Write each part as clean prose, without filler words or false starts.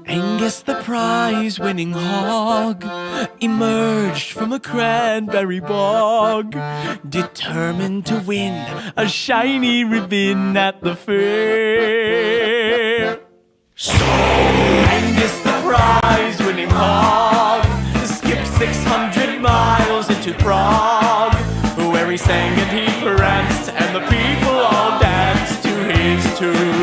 Angus the prize-winning hog emerged from a cranberry bog, determined to win a shiny ribbon at the fair. So Angus the prize-winning hog skipped 600 miles into Prague, where he sang and he pranced, and the people all danced to his tune.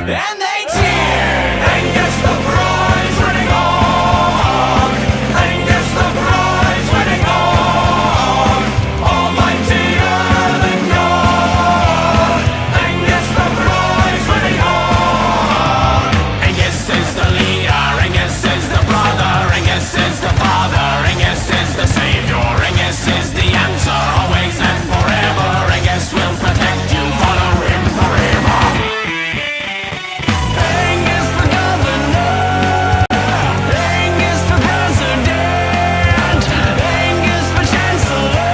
And they cheered! Angus the prize-winning hog! Angus the prize-winning hog! Almightier than God! Angus the prize-winning hog! Angus is the leader, Angus is the brother, Angus is the father, Angus is the savior, Angus is the answer, always and forever. Angus will protect you, follow him forever. Angus for governor, Angus for president, Angus for chancellor,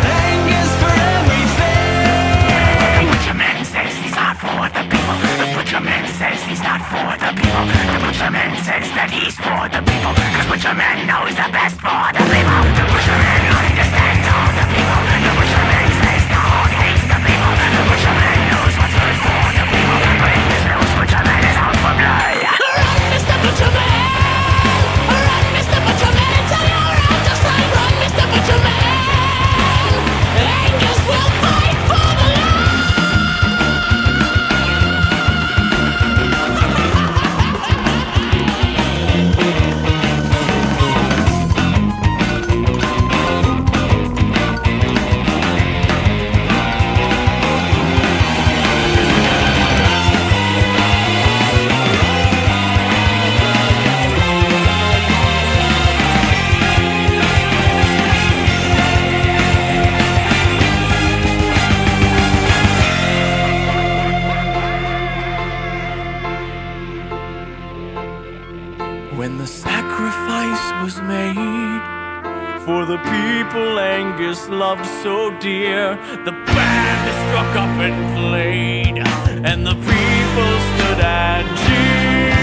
Angus for everything. The butcherman says he's not for the people. The butcherman says he's not for the people. The butcherman says that he's for the people, 'cause butcherman knows the best for the people. The butcherman understands all the people. The butcherman says the hog hates the people. The butcherman knows what's good for the people. But in this news, butcherman is out for blood. Run, Mr. Butcherman! Run, Mr. Butcherman! Till you're out of sight. Run, Mr. Butcherman! Angus will fight for the When the sacrifice was made for the people Angus loved so dear, the band struck up and played, and the people stood and cheered.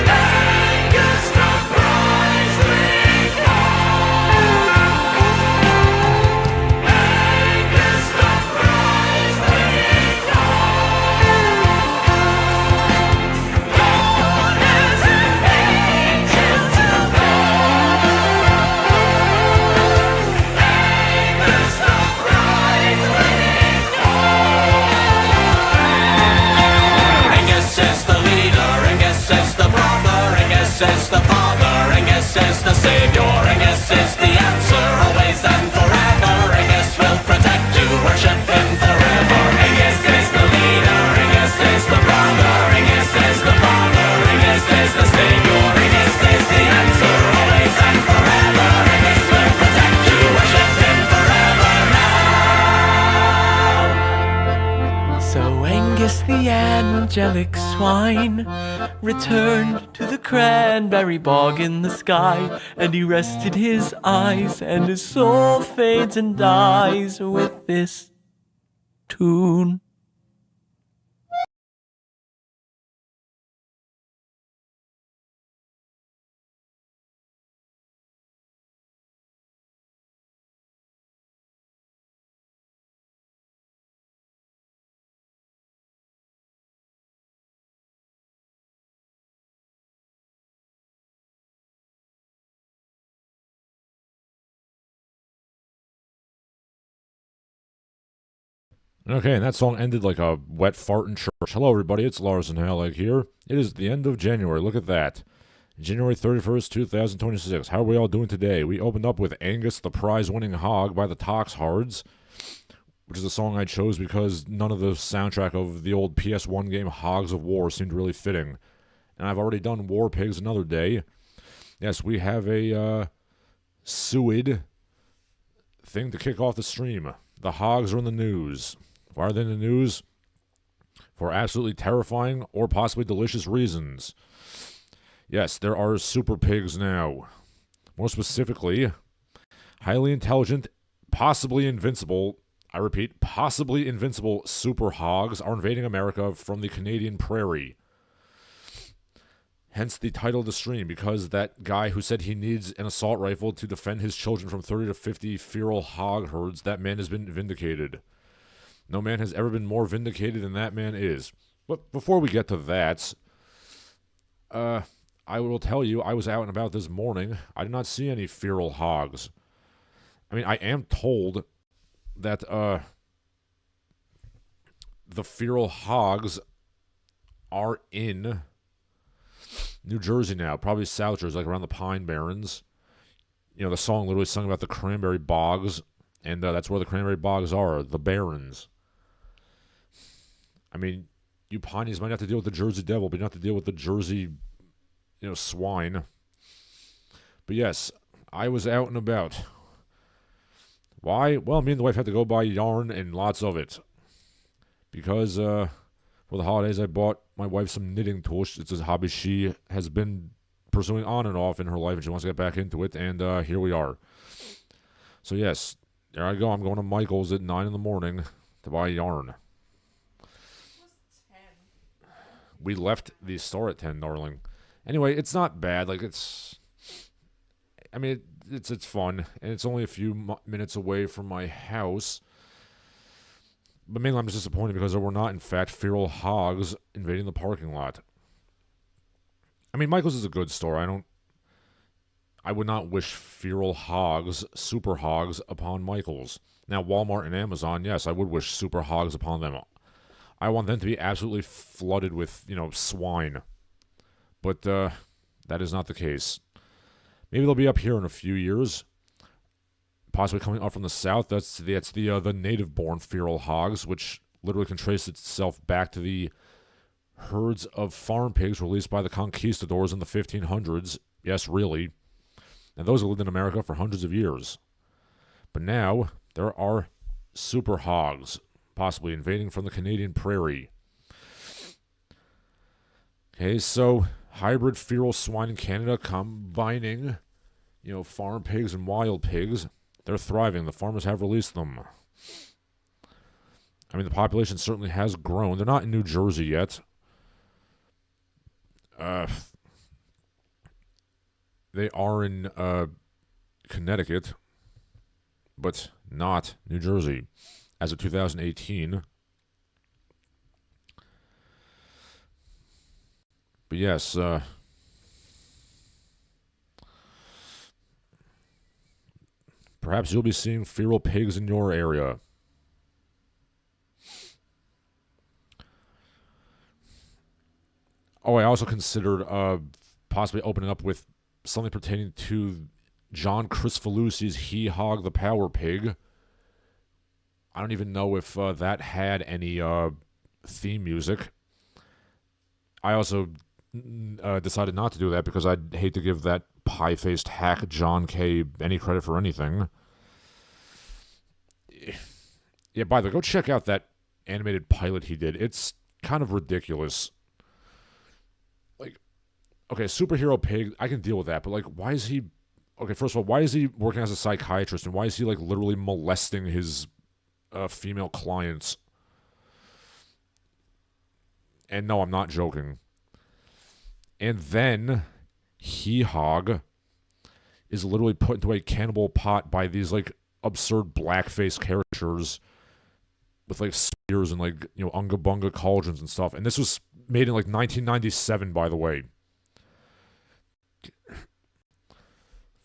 Angus the prize-winning hog! Angus the prize-winning hog! As an angel to God! Angus the prize-winning hog! Angus is the leader, Angus is the brother, Angus is the father, Angus is the savior, Angus is the answer, always and forever. Angus will protect you, worship him forever. Angus is the leader, Angus is the brother, Angus is the father, Angus is the savior, Angus is the answer, always and forever. Angus will protect you, worship him forever now. So Angus the angelic swine returned to the cranberry bog in the sky, and he rested his eyes, and his soul fades and dies with this tune. Okay, and that song ended like a wet fart in church. Hello, everybody. It's Larsen here. It is the end of January. Look at that. January 31st, 2026. How are we all doing today? We opened up with Angus the Prize-Winning Hog by the Toxhards, which is a song I chose because none of the soundtrack of the old PS1 game Hogs of War seemed really fitting. And I've already done War Pigs another day. Yes, we have a suid thing to kick off the stream. The hogs are in the news. Why are they in the news? For absolutely terrifying or possibly delicious reasons. Yes, there are super pigs now. More specifically, highly intelligent, possibly invincible, I repeat, possibly invincible super hogs are invading America from the Canadian prairie. Hence the title of the stream, because that guy who said he needs an assault rifle to defend his children from 30 to 50 feral hog herds, that man has been vindicated. No man has ever been more vindicated than that man is. But before we get to that, I will tell you, I was out and about this morning. I did not see any feral hogs. I mean, I am told that, the feral hogs are in New Jersey now, probably South Jersey, like around the Pine Barrens. You know, the song literally sung about the cranberry bogs, and that's where the cranberry bogs are, the Barrens. I mean, you Pineies might have to deal with the Jersey Devil, but you don't have to deal with the Jersey, swine. But yes, I was out and about. Why? Well, me and the wife had to go buy yarn and lots of it. Because, for the holidays, I bought my wife some knitting tools. It's a hobby she has been pursuing on and off in her life, and she wants to get back into it, and here we are. So yes, there I go. I'm going to Michael's at 9 in the morning to buy yarn. We left the store at 10, darling. Anyway, it's not bad. Like, it's fun, and it's only a few minutes away from my house. But mainly I'm just disappointed because there were not, in fact, feral hogs invading the parking lot. I mean, Michael's is a good store. I would not wish feral hogs, super hogs, upon Michael's. Now, Walmart and Amazon, yes, I would wish super hogs upon them. I want them to be absolutely flooded with, swine. But that is not the case. Maybe they'll be up here in a few years. Possibly coming up from the south. That's the native-born feral hogs, which literally can trace itself back to the herds of farm pigs released by the conquistadors in the 1500s. Yes, really. And those have lived in America for hundreds of years. But now, there are super hogs, possibly invading from the Canadian prairie. Okay, so hybrid feral swine in Canada combining, farm pigs and wild pigs. They're thriving. The farmers have released them. I mean, the population certainly has grown. They're not in New Jersey yet. They are in Connecticut, but not New Jersey, as of 2018. But yes, perhaps you'll be seeing feral pigs in your area. Oh, I also considered possibly opening up with something pertaining to John Kricfalusi's He Hog the Power Pig. I don't even know if that had any theme music. I also decided not to do that because I'd hate to give that pie-faced hack John K. any credit for anything. Yeah, by the way, go check out that animated pilot he did. It's kind of ridiculous. Like, okay, superhero pig, I can deal with that, but like, why is he... Okay, first of all, why is he working as a psychiatrist, and why is he like literally molesting his female clients? And no, I'm not joking. And then He Hog is literally put into a cannibal pot by these like absurd blackface characters with like spears and like, unga bunga cauldrons and stuff. And this was made in like 1997, by the way.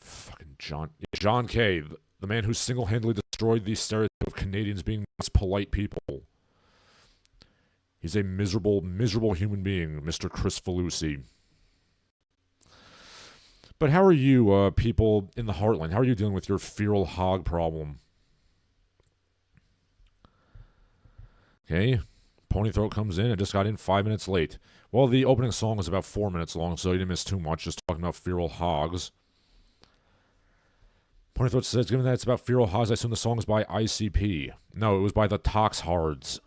Fucking John K., the man who single-handedly destroyed the stereotype of Canadians being nice, polite people. He's a miserable, miserable human being, Mr. Kricfalusi. But how are you, people in the heartland? How are you dealing with your feral hog problem? Okay, Pony Throat comes in and just got in 5 minutes late. Well, the opening song was about 4 minutes long, so you didn't miss too much, just talking about feral hogs. Pony Throat says, given that it's about feral hogs, I assume the song is by ICP. No, it was by the Toxhards,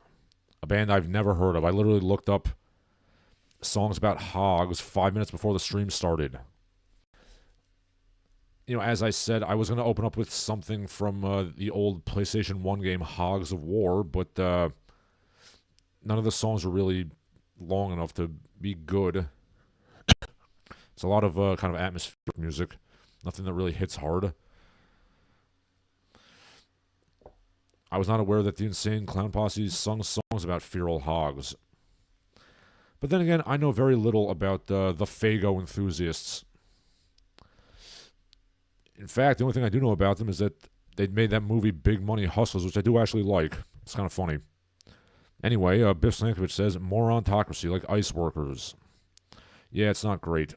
a band I've never heard of. I literally looked up songs about hogs 5 minutes before the stream started. as I said, I was going to open up with something from the old PlayStation 1 game, Hogs of War, but none of the songs are really long enough to be good. It's a lot of kind of atmospheric music, nothing that really hits hard. I was not aware that the Insane Clown Posse sung songs about feral hogs. But then again, I know very little about the Faygo enthusiasts. In fact, the only thing I do know about them is that they made that movie Big Money Hustlers, which I do actually like. It's kind of funny. Anyway, Biff Stankovich says, Morontocracy, like ice workers. Yeah, it's not great.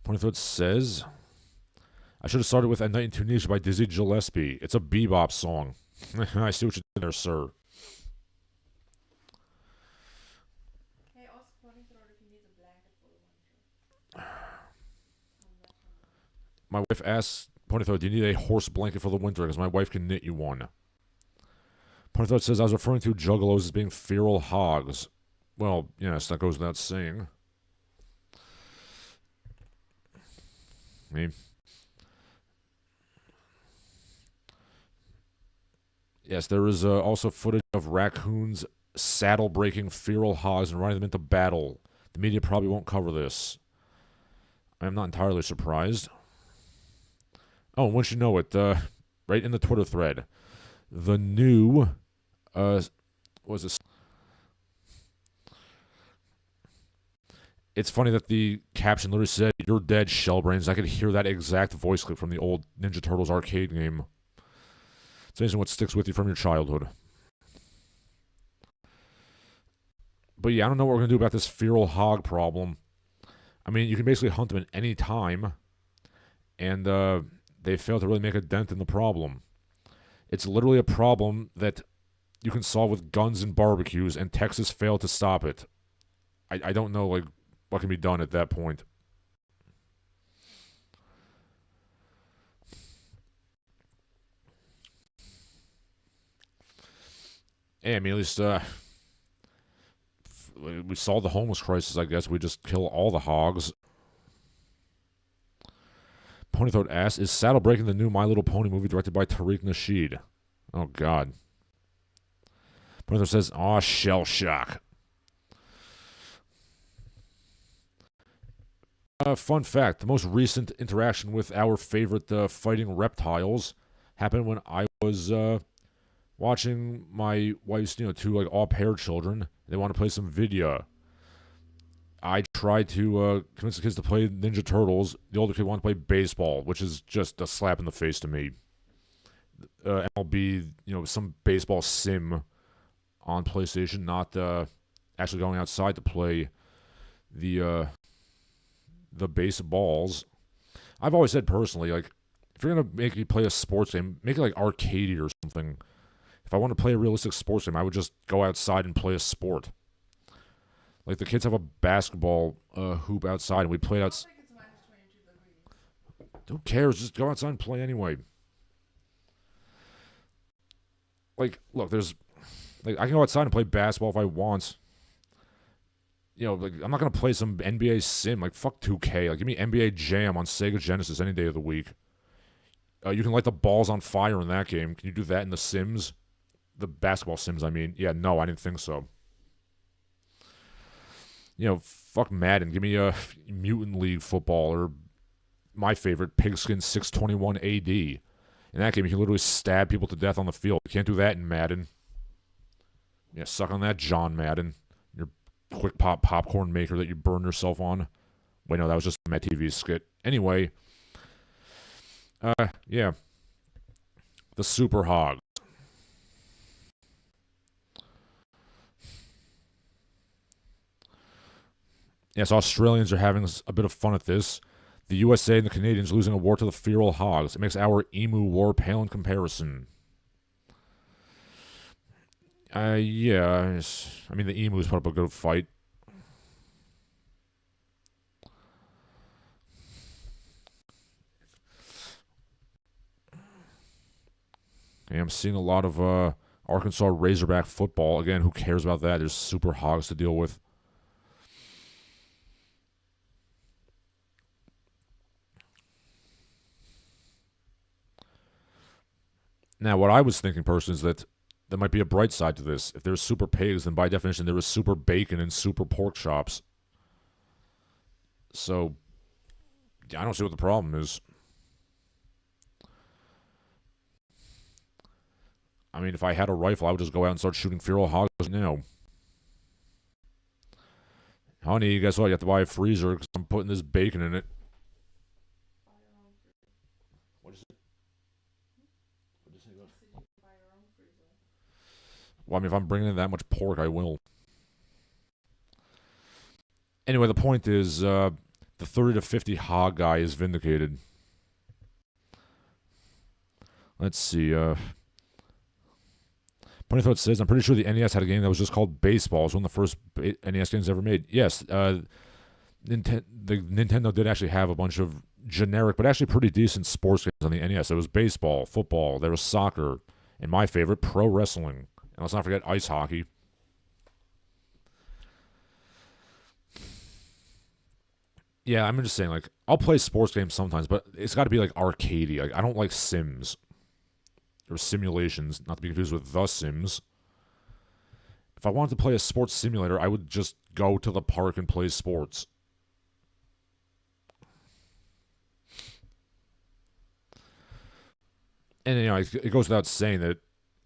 Pointyfoot says, I should have started with A Night in Tunisia by Dizzy Gillespie. It's a bebop song. I see what you did there, sir. Hey, ask Pointyfoot if he needs a blanket for the winter. My wife asks Pointyfoot, do you need a horse blanket for the winter? Because my wife can knit you one. Pointyfoot says, I was referring to juggalos as being feral hogs. Well, yes, that goes without saying. Yes, there is also footage of raccoons saddle-breaking feral hogs and riding them into battle. The media probably won't cover this. I am not entirely surprised. Oh, and once you know it, right in the Twitter thread, the new, what was this? It's funny that the caption literally said, "You're dead, Shellbrains." I could hear that exact voice clip from the old Ninja Turtles arcade game. It's amazing what sticks with you from your childhood. But yeah, I don't know what we're going to do about this feral hog problem. I mean, you can basically hunt them at any time, and they fail to really make a dent in the problem. It's literally a problem that you can solve with guns and barbecues, and Texas failed to stop it. I don't know, like, what can be done at that point. Hey, I mean, at least we solved the homeless crisis, I guess. We just kill all the hogs. Ponythroat asks, is Saddle Breaking the new My Little Pony movie directed by Tariq Nasheed? Oh, God. Ponythroat says, aw, shell shock. Fun fact, the most recent interaction with our favorite fighting reptiles happened when I was watching my wife's, two like au-pair children. They want to play some video. I tried to convince the kids to play Ninja Turtles. The older kid wanted to play baseball, which is just a slap in the face to me. MLB, some baseball sim on PlayStation, not actually going outside to play the baseballs. I've always said personally, like, if you're gonna make me play a sports game, make it like arcadey or something. If I want to play a realistic sports game, I would just go outside and play a sport. Like, the kids have a basketball hoop outside, and we played outside. I think it's minus 22 degrees. Who cares? Just go outside and play anyway. Like, look, I can go outside and play basketball if I want. Like, I'm not going to play some NBA sim. Like, fuck 2K. Like, give me NBA Jam on Sega Genesis any day of the week. You can light the balls on fire in that game. Can you do that in the Sims? The basketball Sims, I mean. Yeah, no, I didn't think so. Fuck Madden. Give me a Mutant League football, or my favorite, Pigskin 621 AD. In that game, you can literally stab people to death on the field. You can't do that in Madden. Yeah, suck on that, John Madden. Your quick pop popcorn maker that you burn yourself on. Wait, no, that was just a Met TV skit. Anyway, yeah. The Super Hogs. Yes, Australians are having a bit of fun at this. The USA and the Canadians losing a war to the feral hogs. It makes our emu war pale in comparison. Yeah. I mean, the emus put up a good fight. Okay, I'm seeing a lot of Arkansas Razorback football. Again, who cares about that? There's Super Hogs to deal with. Now, what I was thinking personally is that there might be a bright side to this. If there's super pigs, then by definition there is super bacon and super pork chops. So, yeah, I don't see what the problem is. I mean, if I had a rifle, I would just go out and start shooting feral hogs now. Honey, guess what? You have to buy a freezer because I'm putting this bacon in it. Buy your own freezer. What is it? What is it? You said you can buy your own freezer. Well, I mean, if I'm bringing in that much pork, I will. Anyway, the point is, the 30 to 50 hog guy is vindicated. Let's see. Funny Thought says, I'm pretty sure the NES had a game that was just called Baseball. It was one of the first NES games ever made. Yes, the Nintendo did actually have a bunch of generic, but actually pretty decent sports games on the NES. There was baseball, football, there was soccer, and my favorite, pro wrestling. And let's not forget ice hockey. Yeah, I'm just saying, like, I'll play sports games sometimes, but it's got to be, like, arcadey. Like, I don't like Sims. Or simulations, not to be confused with The Sims. If I wanted to play a sports simulator, I would just go to the park and play sports. And, you know, it goes without saying that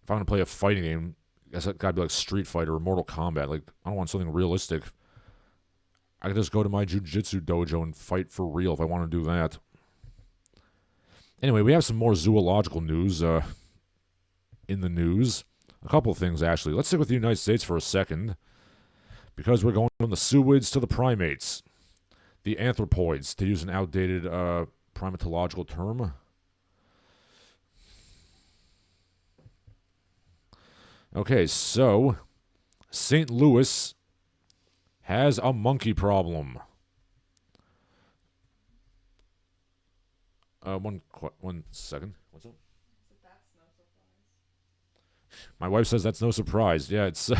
if I want to play a fighting game, I guess it got to be like Street Fighter or Mortal Kombat. Like, I don't want something realistic. I could just go to my jiu-jitsu dojo and fight for real if I want to do that. Anyway, we have some more zoological news in the news. A couple of things, actually. Let's stick with the United States for a second, because we're going from the suids to the primates. The anthropoids, to use an outdated primatological term. Okay, so St. Louis has a monkey problem. One second. What's up? So that's no surprise. My wife says that's no surprise. Yeah, it's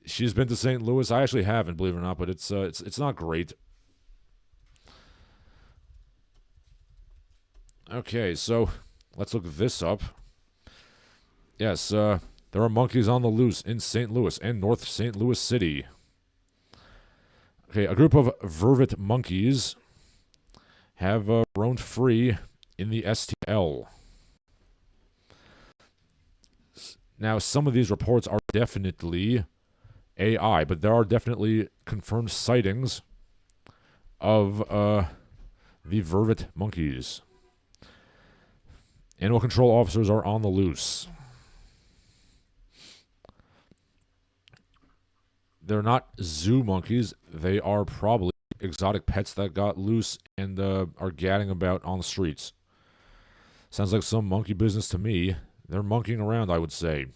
she's been to St. Louis. I actually haven't, believe it or not, but it's not great. Okay, so let's look this up. Yes, there are monkeys on the loose in St. Louis and North St. Louis City. Okay, a group of vervet monkeys have roamed free in the STL. Now, some of these reports are definitely AI, but there are definitely confirmed sightings of the vervet monkeys. Animal control officers are on the loose. They're not zoo monkeys. They are probably exotic pets that got loose and are gadding about on the streets. Sounds like some monkey business to me. They're monkeying around, I would say.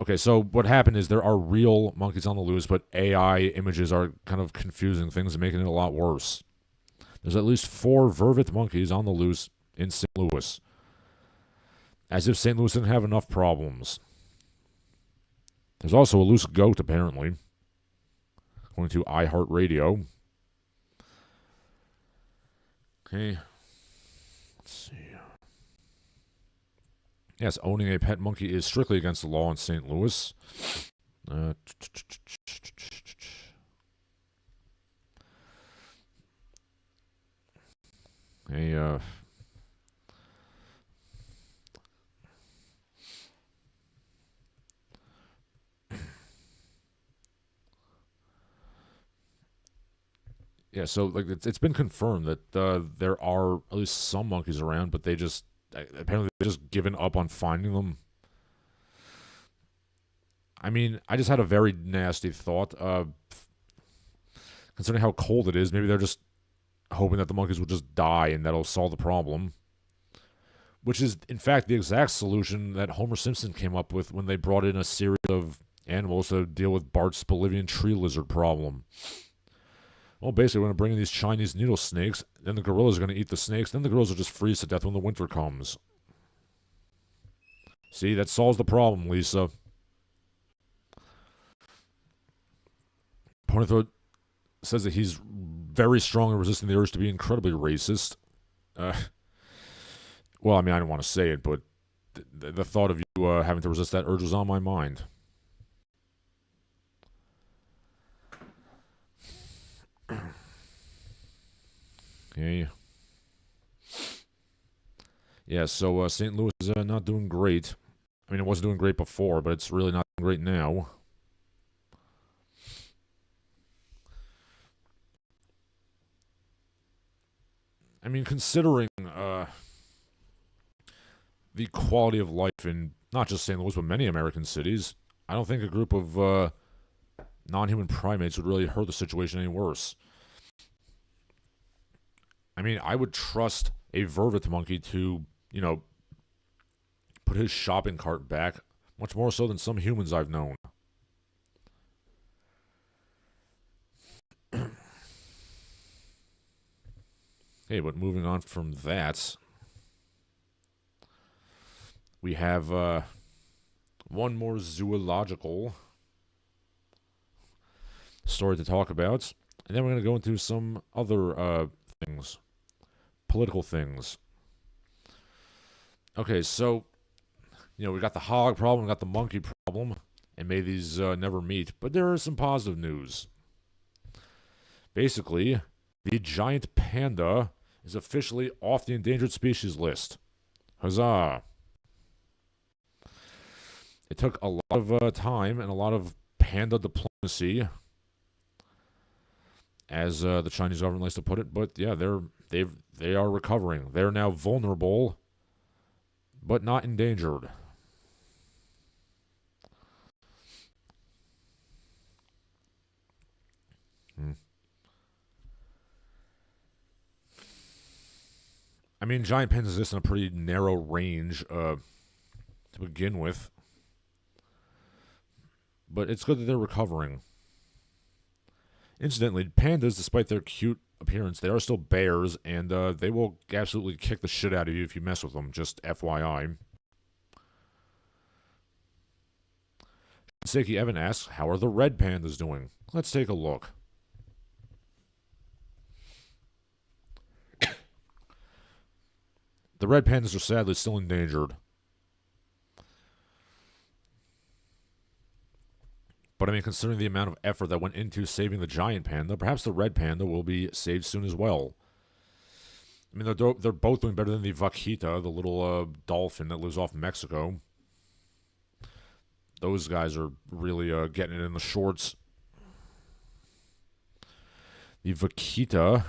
Okay, so what happened is there are real monkeys on the loose, but AI images are kind of confusing things and making it a lot worse. There's at least 4 vervet monkeys on the loose in St. Louis. As if St. Louis didn't have enough problems. There's also a loose goat, apparently, according to iHeartRadio. Okay. Let's see. Yes, owning a pet monkey is strictly against the law in St. Louis. Yeah, so like it's been confirmed that there are at least some monkeys around, but they just apparently they've just given up on finding them. I mean, I just had a very nasty thought. Considering how cold it is, maybe they're just hoping that the monkeys will just die and that'll solve the problem. Which is, in fact, the exact solution that Homer Simpson came up with when they brought in a series of animals to deal with Bart's Bolivian tree lizard problem. Well, basically, we're going to bring in these Chinese needle snakes, then the gorillas are going to eat the snakes, then the gorillas will just freeze to death when the winter comes. See, that solves the problem, Lisa. Ponythroat says that he's very strongly resisting the urge to be incredibly racist. Well, I mean, I don't want to say it, but the thought of you having to resist that urge was on my mind. Okay. Yeah, so St. Louis is not doing great. I mean, it wasn't doing great before, but it's really not doing great now. I mean, considering the quality of life in not just St. Louis, but many American cities, I don't think a group of non-human primates would really hurt the situation any worse. I mean, I would trust a vervet monkey to, put his shopping cart back much more so than some humans I've known. Okay, but moving on from that, we have one more zoological story to talk about, and then we're going to go into some other things, political things. Okay, so, we got the hog problem, we got the monkey problem, and may these never meet, but there is some positive news. Basically, the giant panda is officially off the endangered species list. Huzzah! It took a lot of time and a lot of panda diplomacy, as the Chinese government likes to put it. But yeah, they are recovering. They're now vulnerable, but not endangered. I mean, giant pandas exist in a pretty narrow range to begin with. But it's good that they're recovering. Incidentally, pandas, despite their cute appearance, they are still bears, and they will absolutely kick the shit out of you if you mess with them, just FYI. Shinseki Evan asks, how are the red pandas doing? Let's take a look. The red pandas are sadly still endangered. But I mean, considering the amount of effort that went into saving the giant panda, perhaps the red panda will be saved soon as well. I mean, they're both doing better than the vaquita, the little dolphin that lives off Mexico. Those guys are really getting it in the shorts. The vaquita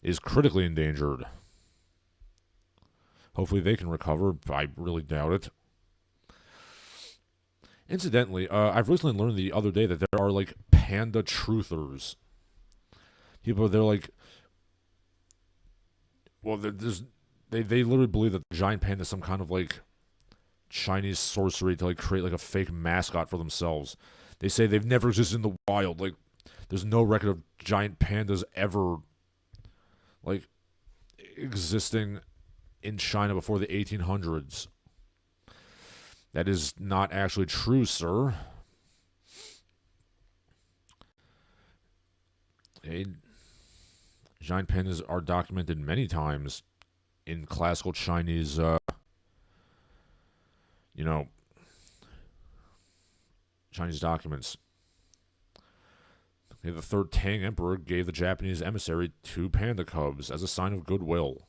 is critically endangered. Hopefully they can recover. I really doubt it. Incidentally, I've recently learned the other day that there are, like, panda truthers. People, they're like... Well, they literally believe that the giant panda is some kind of, like, Chinese sorcery to, like, create, like, a fake mascot for themselves. They say they've never existed in the wild. Like, there's no record of giant pandas ever, like, existing in China before the 1800s. That is not actually true, sir. Giant pandas are documented many times in classical Chinese, Chinese documents. Okay, the third Tang emperor gave the Japanese emissary 2 panda cubs as a sign of goodwill.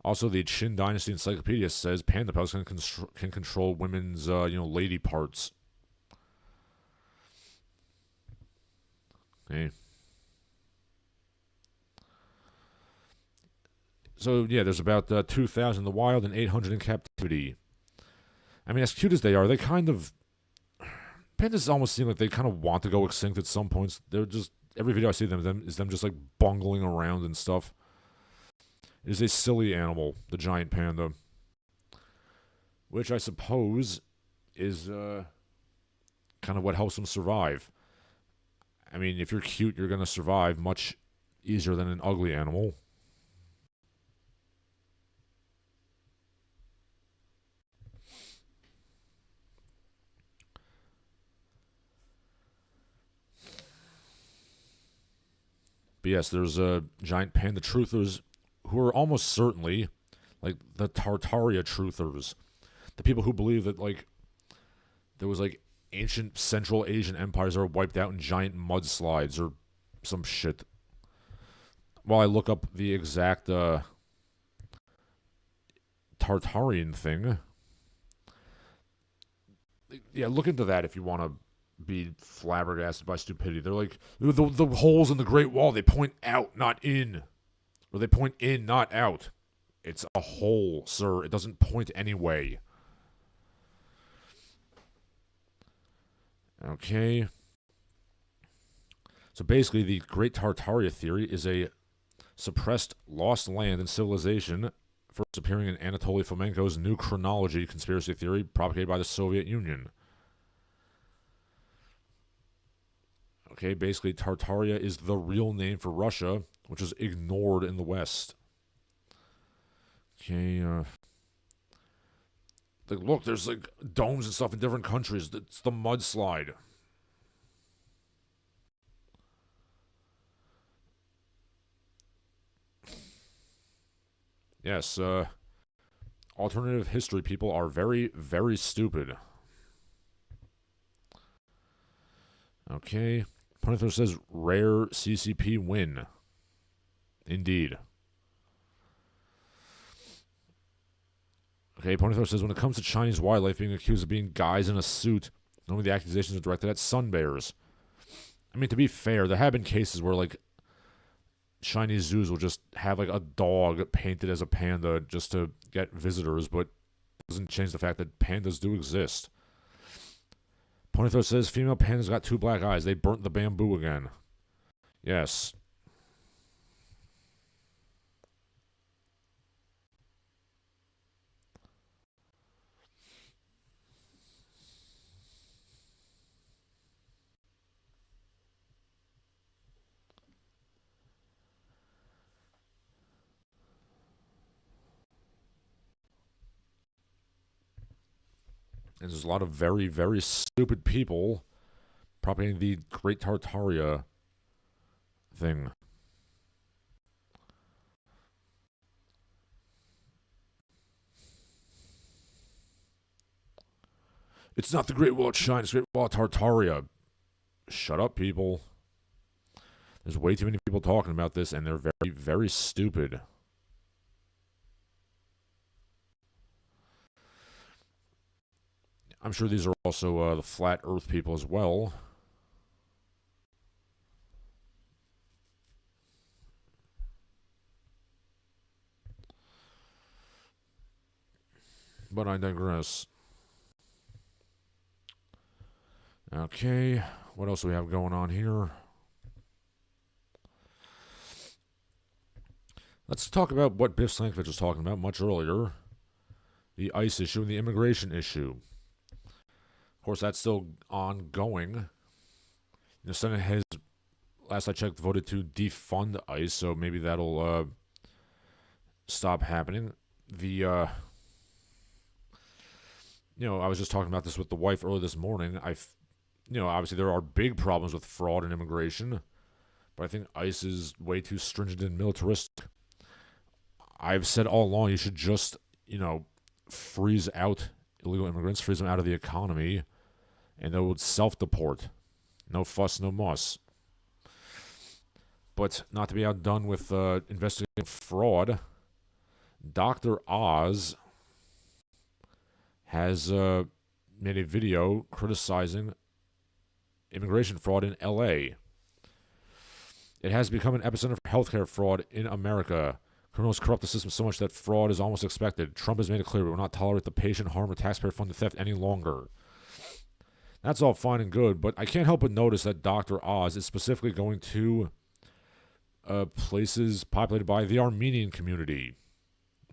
Also, the Qin Dynasty Encyclopedia says panda pals can control women's, lady parts. Okay. So, yeah, there's about 2,000 in the wild and 800 in captivity. I mean, as cute as they are, they kind of... Pandas almost seem like they kind of want to go extinct at some points. They're just... Every video I see them is them just, like, bungling around and stuff. It is a silly animal, the giant panda. Which I suppose is kind of what helps them survive. I mean, if you're cute, you're going to survive much easier than an ugly animal. But yes, there's giant panda truthers who are almost certainly like the Tartaria truthers, the people who believe that like there was like ancient Central Asian empires that were wiped out in giant mudslides or some shit. While I look up the exact Tartarian thing, yeah, look into that if you want to be flabbergasted by stupidity. They're like, the holes in the Great Wall, they point out, not in. Or they point in, not out. It's a hole, sir. It doesn't point any way. Okay. So basically, the Great Tartaria theory is a suppressed lost land and civilization first appearing in Anatoly Fomenko's New Chronology conspiracy theory propagated by the Soviet Union. Okay, basically, Tartaria is the real name for Russia, which is ignored in the West. Okay, like, look, there's, like, domes and stuff in different countries. It's the mudslide. Yes, alternative history people are very, very stupid. Okay. Punither says, rare CCP win. Indeed. Okay, Punither says, when it comes to Chinese wildlife being accused of being guys in a suit, normally the accusations are directed at sun bears. I mean, to be fair, there have been cases where, like, Chinese zoos will just have, like, a dog painted as a panda just to get visitors, but it doesn't change the fact that pandas do exist. Punither says, female pandas got 2 black eyes. They burnt the bamboo again. Yes. And there's a lot of very, very stupid people propagating the Great Tartaria thing. It's not the Great Wall of China, it's the Great Wall of Tartaria. Shut up, people. There's way too many people talking about this, and they're very, very stupid. I'm sure these are also the flat earth people as well. But I digress. Okay, what else do we have going on here? Let's talk about what Biff Stankovich was talking about much earlier. The ICE issue and the immigration issue. Of course, that's still ongoing. The Senate has, last I checked, voted to defund ICE, so maybe that'll stop happening. I was just talking about this with the wife earlier this morning. Obviously there are big problems with fraud and immigration, but I think ICE is way too stringent and militaristic. I've said all along you should just, freeze out illegal immigrants, freeze them out of the economy, and they would self-deport. No fuss, no muss. But not to be outdone with investigating fraud, Dr. Oz has made a video criticizing immigration fraud in L.A. It has become an epicenter for healthcare fraud in America. Criminals corrupt the system so much that fraud is almost expected. Trump has made it clear we will not tolerate the patient harm or taxpayer-funded theft any longer. That's all fine and good, but I can't help but notice that Dr. Oz is specifically going to places populated by the Armenian community.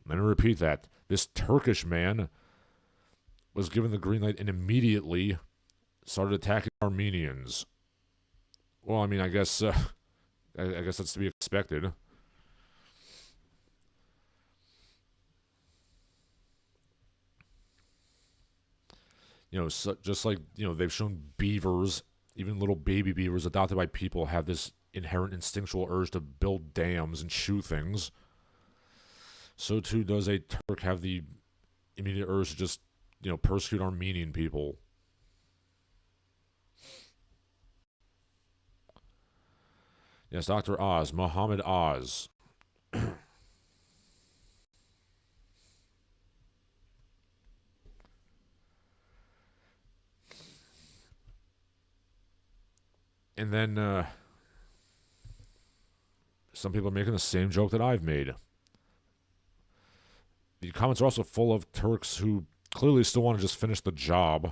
Let me repeat that. This Turkish man was given the green light and immediately started attacking Armenians. Well, I mean, I guess that's to be expected. Just like, they've shown beavers, even little baby beavers adopted by people, have this inherent instinctual urge to build dams and shoe things, so too does a Turk have the immediate urge to just, persecute Armenian people. Yes, Dr. Oz, Muhammad Oz. And then, some people are making the same joke that I've made. The comments are also full of Turks who clearly still want to just finish the job.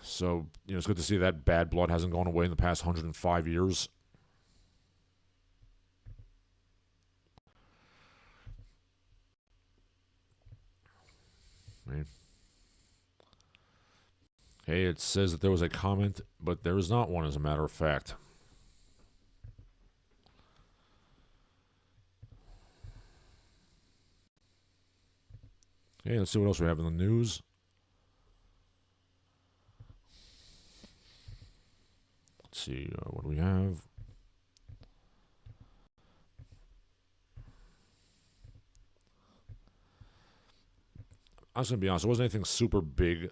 So, it's good to see that bad blood hasn't gone away in the past 105 years. Okay, it says that there was a comment, but there is not one, as a matter of fact. Okay, let's see what else we have in the news. Let's see, what do we have? I was going to be honest, it wasn't anything super big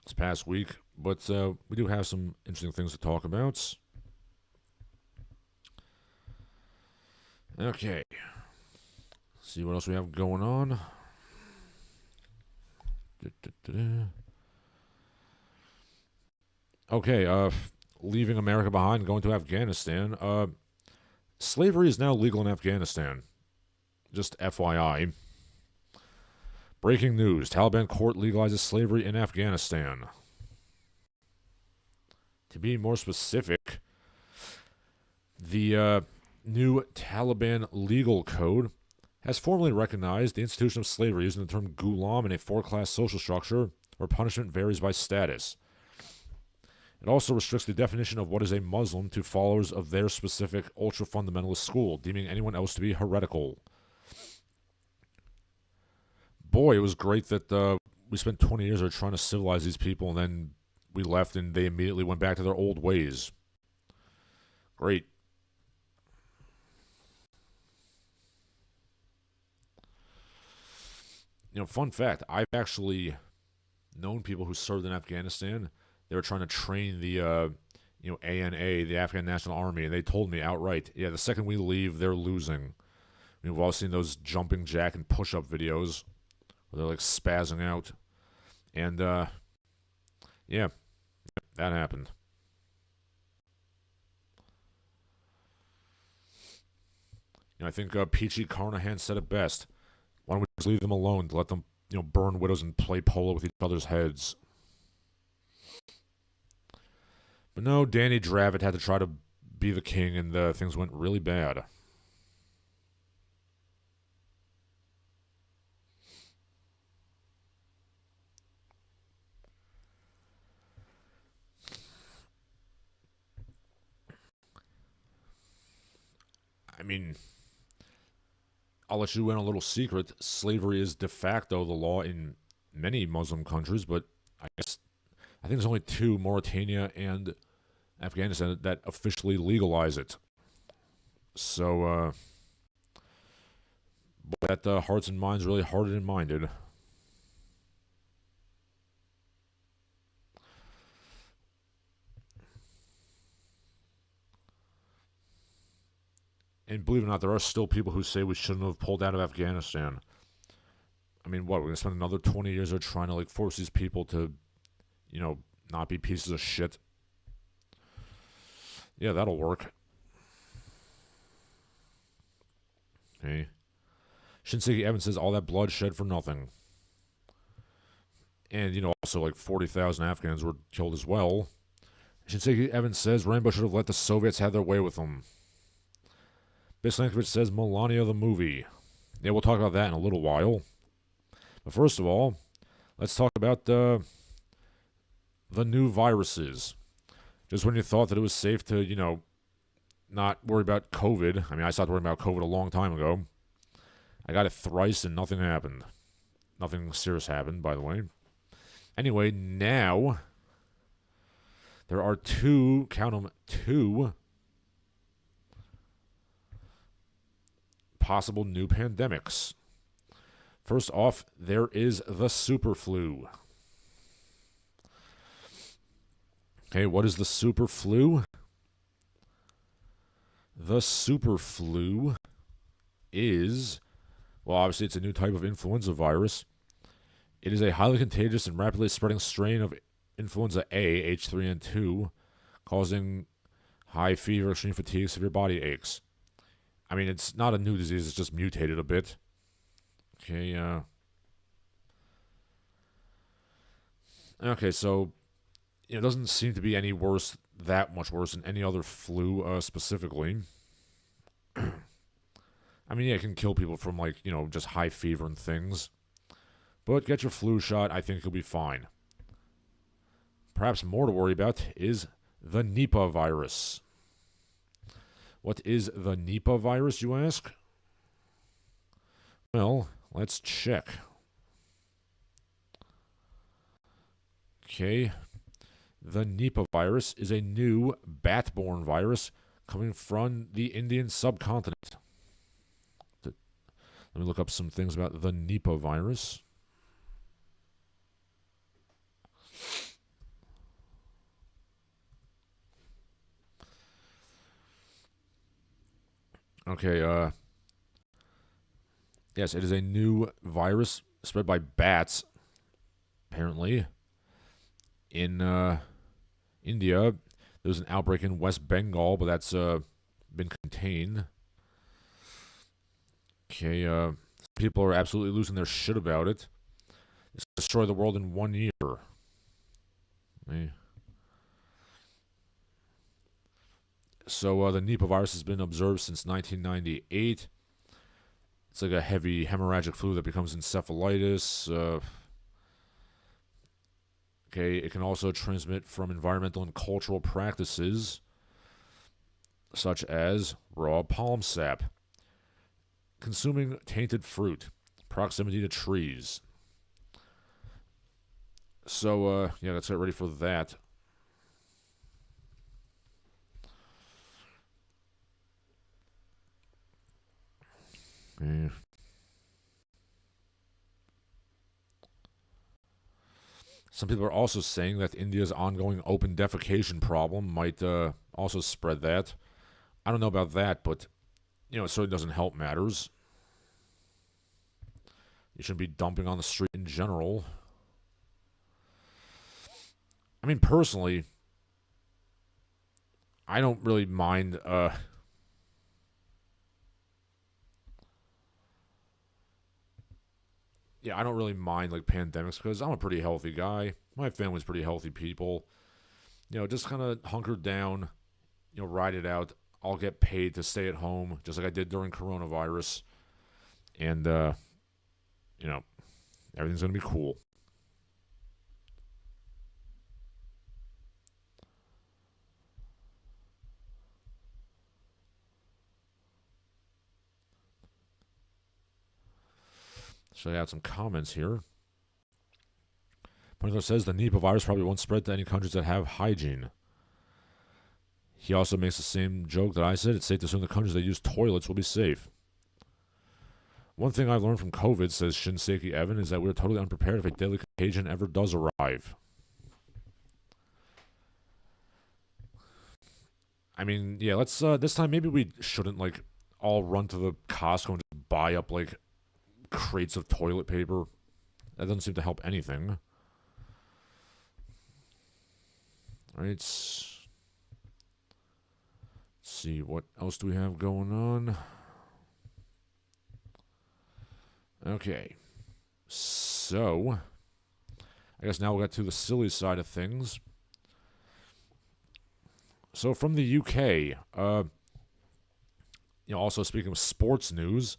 this past week, but we do have some interesting things to talk about. Okay. See what else we have going on. Okay, leaving America behind, going to Afghanistan. Slavery is now legal in Afghanistan. Just FYI. Breaking news. Taliban court legalizes slavery in Afghanistan. To be more specific, the new Taliban legal code has formally recognized the institution of slavery using the term ghulam in a four-class social structure where punishment varies by status. It also restricts the definition of what is a Muslim to followers of their specific ultra-fundamentalist school, deeming anyone else to be heretical. Boy, it was great that we spent 20 years trying to civilize these people, and then we left and they immediately went back to their old ways. Great. Fun fact, I've actually known people who served in Afghanistan. They were trying to train the, ANA, the Afghan National Army, and they told me outright, yeah, the second we leave, they're losing. We've all seen those jumping jack and push-up videos where they're, spazzing out. And, yeah, that happened. I think Peachy Carnahan said it best. Why don't we just leave them alone to let them, burn widows and play polo with each other's heads? But no, Danny Dravitt had to try to be the king, and things went really bad. I mean, I'll let you in a little secret. Slavery is de facto the law in many Muslim countries, but I think there's only two, Mauritania and Afghanistan, that officially legalize it. So, that hearts and minds really hearted and minded. And believe it or not, there are still people who say we shouldn't have pulled out of Afghanistan. I mean, what, we're going to spend another 20 years there trying to, force these people to, not be pieces of shit? Yeah, that'll work. Okay. Shinseki Evans says all that blood shed for nothing. And, also 40,000 Afghans were killed as well. Shinseki Evans says Rainbow should have let the Soviets have their way with them. Bislankovich says Melania the movie. Yeah, we'll talk about that in a little while. But first of all, let's talk about the new viruses. Just when you thought that it was safe to, not worry about COVID. I mean, I stopped worrying about COVID a long time ago. I got it thrice and nothing happened. Nothing serious happened, by the way. Anyway, now There are two, count them, two possible new pandemics. First off, there is the super flu. Okay, what is the super flu? The super flu is, well, obviously it's a new type of influenza virus. It is a highly contagious and rapidly spreading strain of influenza A, H3N2, causing high fever, extreme fatigue, severe body aches. I mean, it's not a new disease, it's just mutated a bit. Okay, okay, so it doesn't seem to be any worse, that much worse than any other flu specifically. I mean, yeah, it can kill people from, like, just high fever and things. But get your flu shot, I think you'll be fine. Perhaps more to worry about is the Nipah virus. What is the Nipah virus, you ask? Well, let's check. Okay. The Nipah virus is a new bat-borne virus coming from the Indian subcontinent. Let me look up some things about the Nipah virus. Okay, yes, it is a new virus spread by bats, apparently. In India, there was an outbreak in West Bengal, but that's been contained. Okay, people are absolutely losing their shit about it. It's destroyed the world in 1 year. Okay. So the Nipah virus has been observed since 1998. It's like a heavy hemorrhagic flu that becomes encephalitis. Okay, it can also transmit from environmental and cultural practices, such as raw palm sap, consuming tainted fruit, proximity to trees. So, yeah, let's get ready for that. Okay. Some people are also saying that India's ongoing open defecation problem might also spread that. I don't know about that, but, it certainly doesn't help matters. You shouldn't be dumping on the street in general. I mean, personally, I don't really mind, yeah, I don't really mind, like, pandemics because I'm a pretty healthy guy. My family's pretty healthy people. Just kind of hunker down, ride it out. I'll get paid to stay at home, just like I did during coronavirus. And, everything's going to be cool. So I had some comments here. Pointer says the Nipah virus probably won't spread to any countries that have hygiene. He also makes the same joke that I said. It's safe to assume the countries that use toilets will be safe. One thing I've learned from COVID, says Shinseki Evan, is that we're totally unprepared if a deadly contagion ever does arrive. I mean, yeah, let's, this time maybe we shouldn't, like, all run to the Costco and just buy up, like, crates of toilet paper. That doesn't seem to help anything. Alright, let's see, what else do we have going on? Okay, so I guess now we'll get to the silly side of things. So from the UK, also speaking of sports news,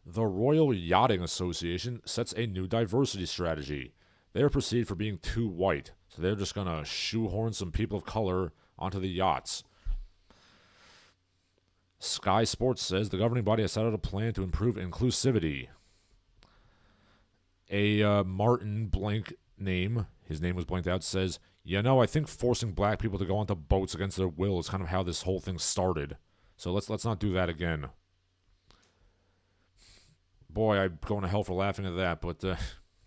the Royal Yachting Association sets a new diversity strategy. They are perceived for being too white, so they're just going to shoehorn some people of color onto the yachts. Sky Sports says the governing body has set out a plan to improve inclusivity. A Martin Blank name, his name was blanked out, says, "You know, I think forcing black people to go onto boats against their will is kind of how this whole thing started. So let's not do that again." Boy, I'm going to hell for laughing at that, but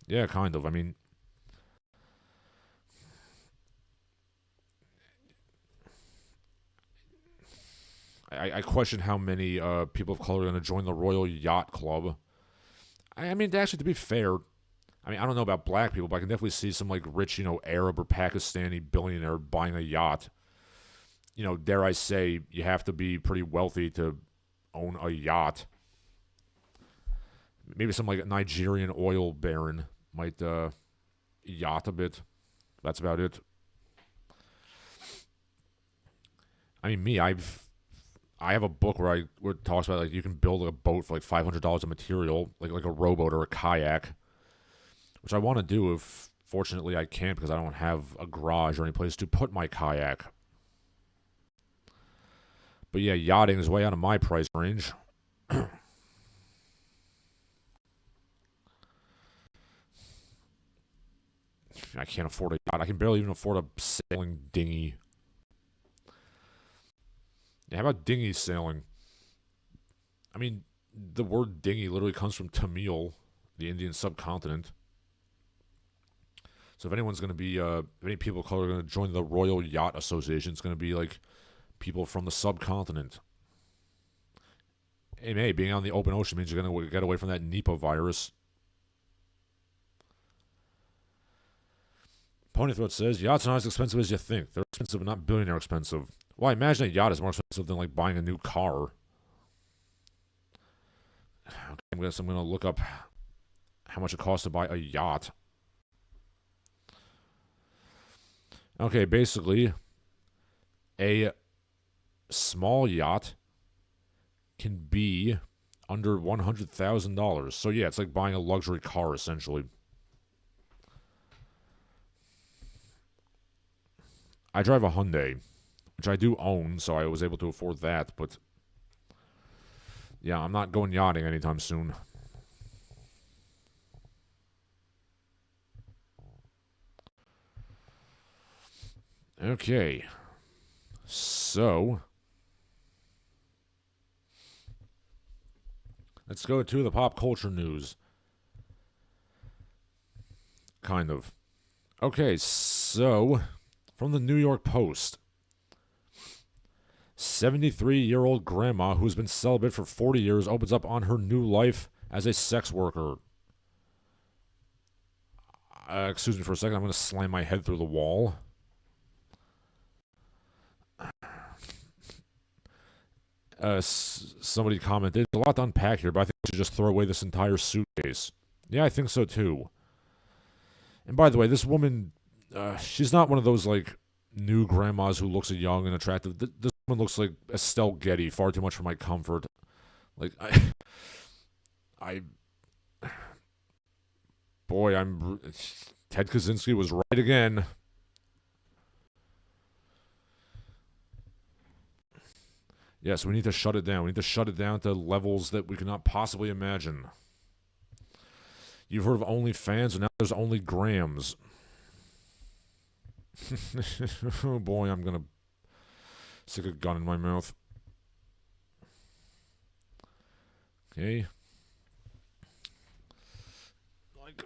yeah, kind of. I mean, I question how many people of color are going to join the Royal Yacht Club. I mean, actually, to be fair, I mean, I don't know about black people, but I can definitely see some, like, rich, Arab or Pakistani billionaire buying a yacht. Dare I say, you have to be pretty wealthy to own a yacht. Maybe some, like, Nigerian oil baron might yacht a bit. That's about it. I mean, I have a book where it talks about, like, you can build a boat for like $500 of material, like a rowboat or a kayak, which I want to do. If fortunately I can't because I don't have a garage or any place to put my kayak. But yeah, yachting is way out of my price range. I can't afford a yacht. I can barely even afford a sailing dinghy. Yeah, how about dinghy sailing? I mean, the word dinghy literally comes from Tamil, the Indian subcontinent. So if anyone's going to be, if any people of color are going to join the Royal Yacht Association, it's going to be like people from the subcontinent. And hey, being out in the open ocean means you're going to get away from that Nipah virus. Ponythroat says, yachts are not as expensive as you think. They're expensive, but not billionaire expensive. Well, I imagine a yacht is more expensive than, like, buying a new car. Okay, I guess I'm going to look up how much it costs to buy a yacht. Okay, basically, a small yacht can be under $100,000. So yeah, it's like buying a luxury car, essentially. I drive a Hyundai, which I do own, so I was able to afford that, but yeah, I'm not going yachting anytime soon. Okay, so let's go to the pop culture news. Kind of. Okay, so from the New York Post, 73-year-old grandma who's been celibate for 40 years opens up on her new life as a sex worker. Excuse me for a second, I'm going to slam my head through the wall. Somebody commented, "There's a lot to unpack here, but I think we should just throw away this entire suitcase." Yeah, I think so too. And by the way, this woman, she's not one of those, like, new grandmas who looks young and attractive. This woman looks like Estelle Getty, far too much for my comfort. Like, boy, Ted Kaczynski was right again. Yes, we need to shut it down. We need to shut it down to levels that we cannot possibly imagine. You've heard of OnlyFans, and now there's only grams. Oh boy, I'm gonna stick a gun in my mouth. Okay. Like,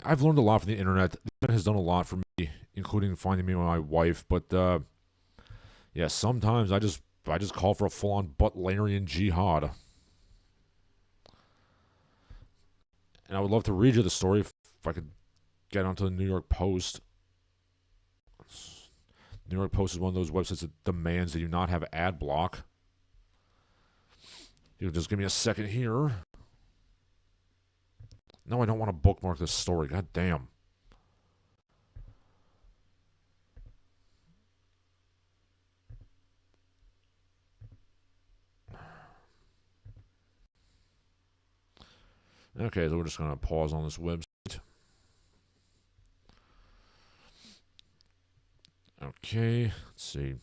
I've learned a lot from the internet. The internet has done a lot for me, including finding me and my wife, but, yeah, sometimes I just call for a full-on Butlerian Jihad. And I would love to read you the story if I could get onto the New York Post. New York Post is one of those websites that demands that you not have ad block. You just give me a second here. No, I don't want to bookmark this story. God damn. Okay, so we're just going to pause on this website. Okay, let's see.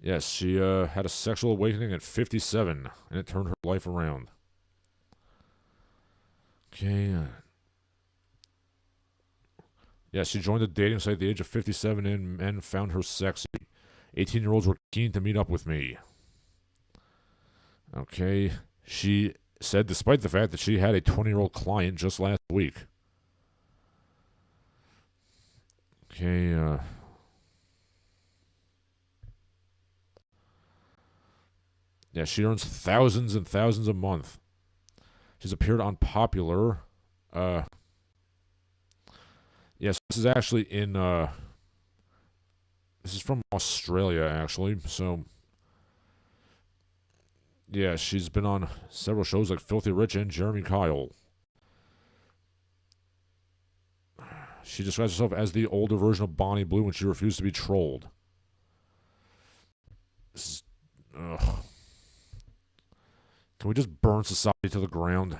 Yes, she had a sexual awakening at 57, and it turned her life around. Okay. Yeah, she joined the dating site at the age of 57 and men found her sexy. 18-year-olds were keen to meet up with me. Okay. She said despite the fact that she had a 20-year-old client just last week. Okay, yeah, she earns thousands and thousands a month. She's appeared on Popular. Yes, this is actually in, this is from Australia, actually, so, yeah, she's been on several shows like Filthy Rich and Jeremy Kyle. She describes herself as the older version of Bonnie Blue when she refused to be trolled. This is, ugh. Can we just burn society to the ground?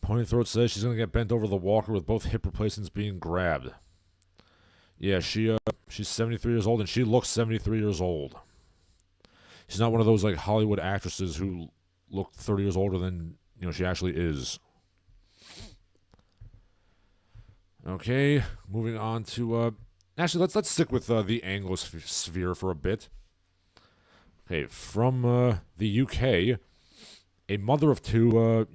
Pony Throat says she's going to get bent over the walker with both hip replacements being grabbed. Yeah, she's 73 years old, and she looks 73 years old. She's not one of those, like, Hollywood actresses who look 30 years older than, she actually is. Okay, moving on to, actually, let's stick with the Anglosphere for a bit. Okay, from the UK, a mother of two,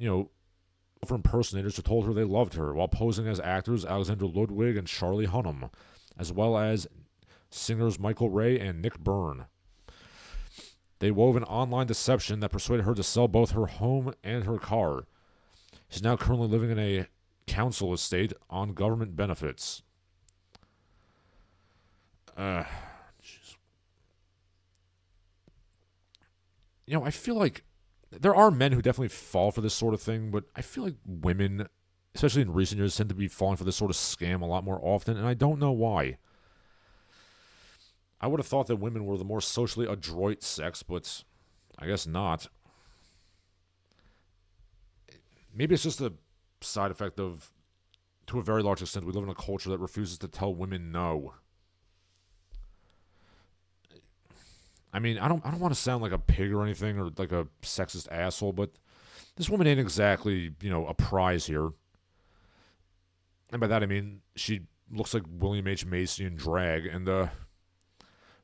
for impersonators who told her they loved her while posing as actors Alexander Ludwig and Charlie Hunnam, as well as singers Michael Ray and Nick Byrne. They wove an online deception that persuaded her to sell both her home and her car. She's now currently living in a council estate on government benefits. I feel like there are men who definitely fall for this sort of thing, but I feel like women, especially in recent years, tend to be falling for this sort of scam a lot more often, and I don't know why. I would have thought that women were the more socially adroit sex, but I guess not. Maybe it's just a side effect of, to a very large extent, we live in a culture that refuses to tell women no. I mean, I don't want to sound like a pig or anything, or like a sexist asshole, but this woman ain't exactly, a prize here. And by that I mean, she looks like William H. Macy in drag, and,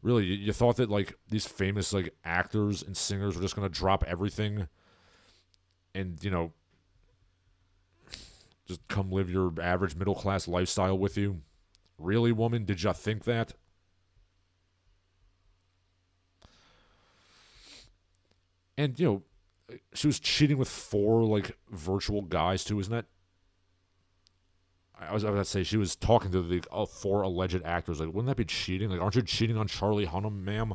really, you thought that, like, these famous, like, actors and singers were just gonna drop everything and, just come live your average middle-class lifestyle with you? Really, woman? Did ya think that? And, she was cheating with 4, like, virtual guys, too. Isn't that... I was about to say, she was talking to the 4 alleged actors. Like, wouldn't that be cheating? Like, aren't you cheating on Charlie Hunnam, ma'am?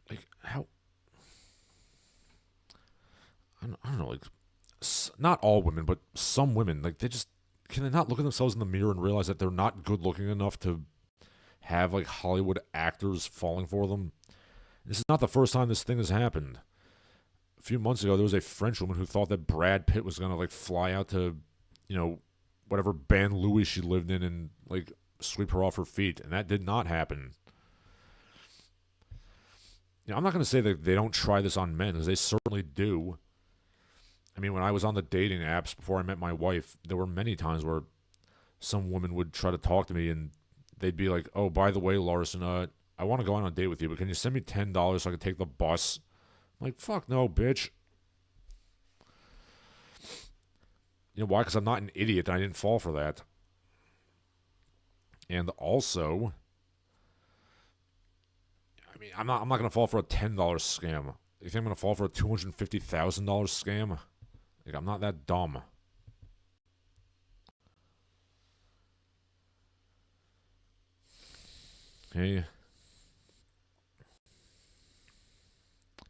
Like, how... I don't know, like... Not all women, but some women, like, they just... Can they not look at themselves in the mirror and realize that they're not good-looking enough to have, like, Hollywood actors falling for them? This is not the first time this thing has happened. A few months ago, there was a French woman who thought that Brad Pitt was going to, like, fly out to, whatever band Louis she lived in and, like, sweep her off her feet. And that did not happen. I'm not going to say that they don't try this on men, because they certainly do. I mean, when I was on the dating apps before I met my wife, there were many times where some woman would try to talk to me and they'd be like, "Oh, by the way, Larsen, I want to go on a date with you, but can you send me $10 so I can take the bus?" I'm like, fuck no, bitch. You know why? Because I'm not an idiot and I didn't fall for that. And also, I mean, I'm not going to fall for a $10 scam. You think I'm going to fall for a $250,000 scam? Like, I'm not that dumb. Okay.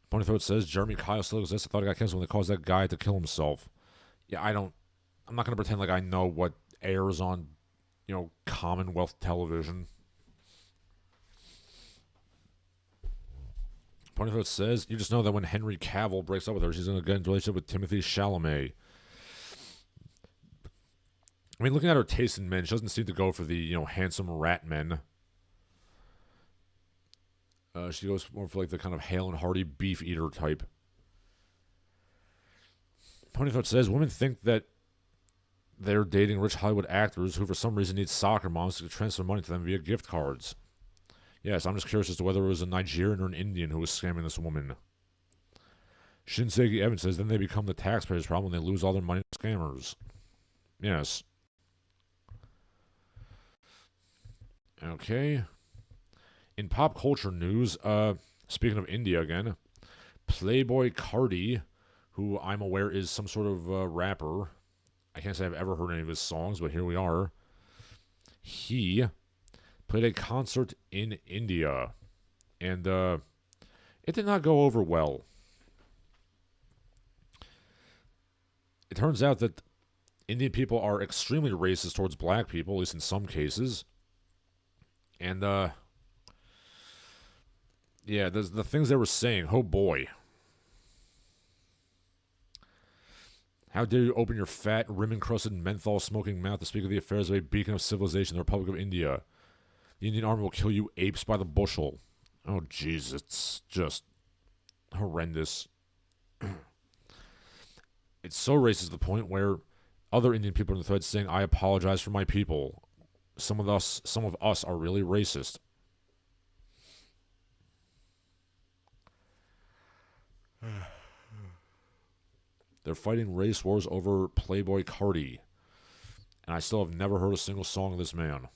Ponythroat says Jeremy Kyle still exists. I thought he got canceled when they caused that guy to kill himself. Yeah, I'm not going to pretend like I know what airs on, Commonwealth television. Ponythroat says, you just know that when Henry Cavill breaks up with her, she's going to get into a relationship with Timothy Chalamet. I mean, looking at her taste in men, she doesn't seem to go for the, handsome rat men. She goes more for like the kind of hale and hearty beef eater type. Ponyfoot says women think that they're dating rich Hollywood actors who for some reason need soccer moms to transfer money to them via gift cards. Yes, I'm just curious as to whether it was a Nigerian or an Indian who was scamming this woman. Shinseki Evans says then they become the taxpayers' problem when they lose all their money to scammers. Yes. Okay. In pop culture news, speaking of India again, Playboi Carti, who I'm aware is some sort of rapper. I can't say I've ever heard any of his songs, but here we are. He played a concert in India, and it did not go over well. It turns out that Indian people are extremely racist towards black people, at least in some cases. And, yeah, the things they were saying, oh boy. How dare you open your fat, rim-encrusted, menthol-smoking mouth to speak of the affairs of a beacon of civilization, the Republic of India. The Indian Army will kill you apes by the bushel. Oh, jeez, it's just horrendous. It's so racist to the point where other Indian people in the thread saying, I apologize for my people. Some of us are really racist. They're fighting race wars over Playboi Carti. And I still have never heard a single song of this man.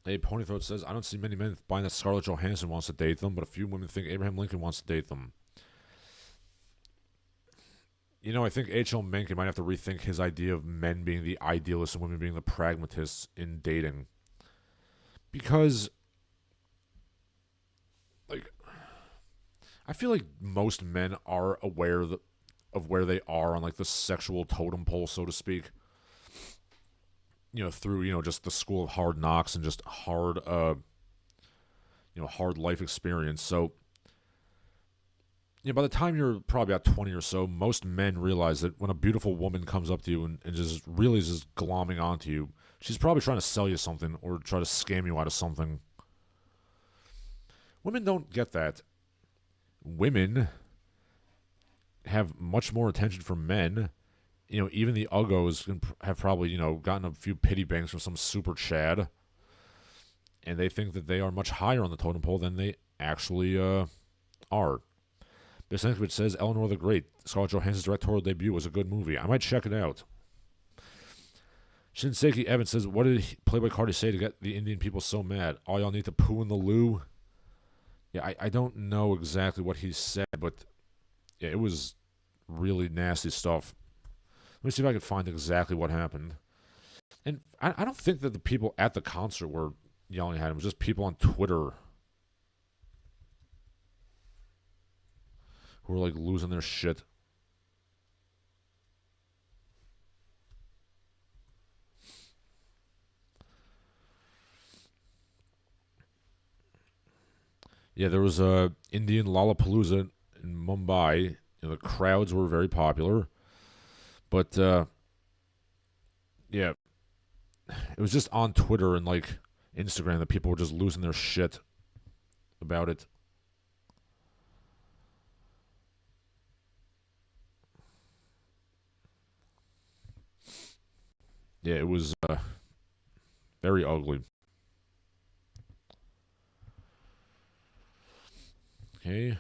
Hey, Ponythroat says, I don't see many men buying that Scarlett Johansson wants to date them, but a few women think Abraham Lincoln wants to date them. I think H.L. Mencken might have to rethink his idea of men being the idealists and women being the pragmatists in dating. Because, I feel like most men are aware of where they are on, the sexual totem pole, so to speak. Through, just the school of hard knocks and just hard, hard life experience. So, by the time you're probably about 20 or so, most men realize that when a beautiful woman comes up to you and just really is just glomming onto you, she's probably trying to sell you something or try to scam you out of something. Women don't get that. Women have much more attention from men. Even the uggos have probably, gotten a few pity banks from some super chad. And they think that they are much higher on the totem pole than they actually are. Which says Eleanor the Great, Scarlett Johansson's directorial debut was a good movie. I might check it out. Shinseki Evans says, what did Playboi Carti say to get the Indian people so mad? All y'all need to poo in the loo? Yeah, I don't know exactly what he said, but yeah, it was really nasty stuff. Let me see if I can find exactly what happened. And I don't think that the people at the concert were yelling at him. It was just people on Twitter who were, losing their shit. Yeah, there was a Indian Lollapalooza in Mumbai. The crowds were very popular. But, yeah, it was just on Twitter and, Instagram that people were just losing their shit about it. Yeah, it was very ugly. Okay.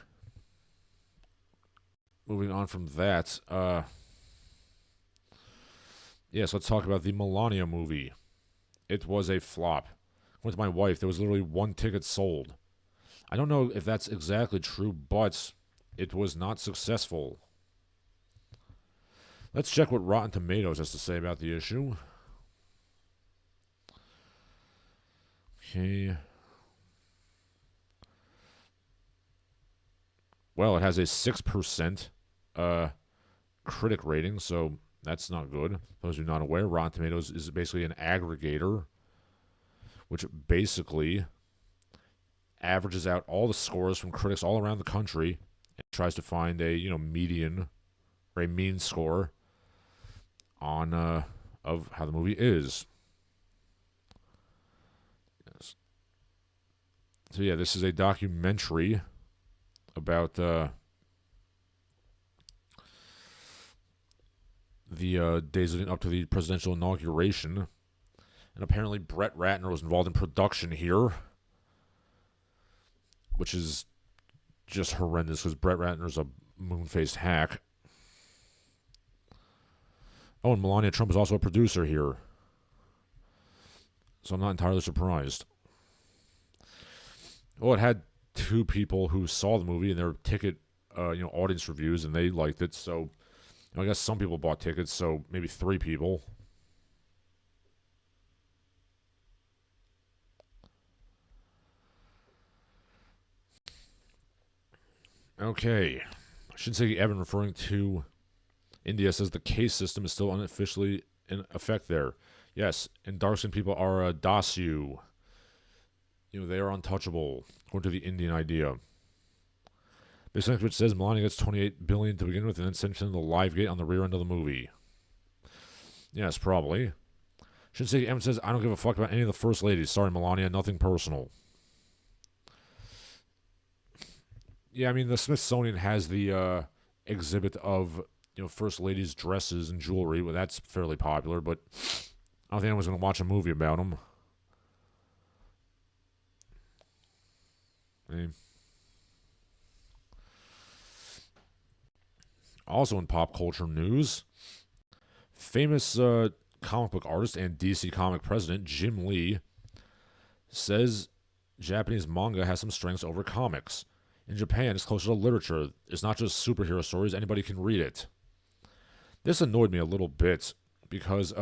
Moving on from that, yeah, so let's talk about the Melania movie. It was a flop. Went to my wife, there was literally one ticket sold. I don't know if that's exactly true, but it was not successful. Let's check what Rotten Tomatoes has to say about the issue. Okay. Well, it has a 6% critic rating, so that's not good. Those who are not aware, Rotten Tomatoes is basically an aggregator, which basically averages out all the scores from critics all around the country and tries to find a median or a mean score on of how the movie is. Yes. So yeah, this is a documentary about the days leading up to the presidential inauguration. And apparently Brett Ratner was involved in production here, which is just horrendous because Brett Ratner's a moon-faced hack. Oh, and Melania Trump is also a producer here, so I'm not entirely surprised. Well, it had 2 people who saw the movie and their ticket, audience reviews, and they liked it. So I guess some people bought tickets, so maybe 3 people. Okay. Shinseki Evan, referring to India, says the case system is still unofficially in effect there. Yes, and dark-skinned people are Dasu. They are untouchable, according to the Indian idea. Basically, which says Melania gets $28 billion to begin with, and then sends him to the live gate on the rear end of the movie. Yes, probably. Shinseki Evan says, I don't give a fuck about any of the first ladies. Sorry, Melania, nothing personal. Yeah, I mean, the Smithsonian has the exhibit of first ladies' dresses and jewelry. Well, that's fairly popular, but I don't think anyone's going to watch a movie about them. Also in pop culture news, famous comic book artist and DC comic president Jim Lee says Japanese manga has some strengths over comics. In Japan, it's closer to literature. It's not just superhero stories. Anybody can read it. This annoyed me a little bit because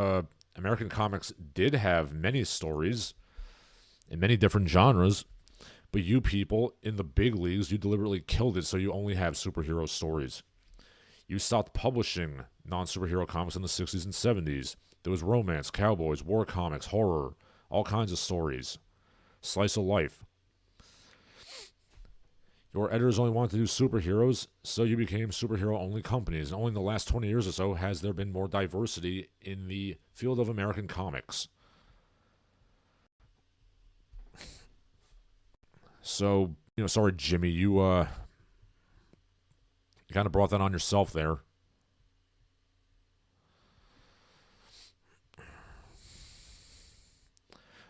American comics did have many stories in many different genres, but you people in the big leagues, you deliberately killed it so you only have superhero stories. You stopped publishing non-superhero comics in the 60s and 70s. There was romance, cowboys, war comics, horror, all kinds of stories. Slice of life. Your editors only wanted to do superheroes, so you became superhero-only companies. And only in the last 20 years or so has there been more diversity in the field of American comics. So, sorry, Jimmy, you kind of brought that on yourself there.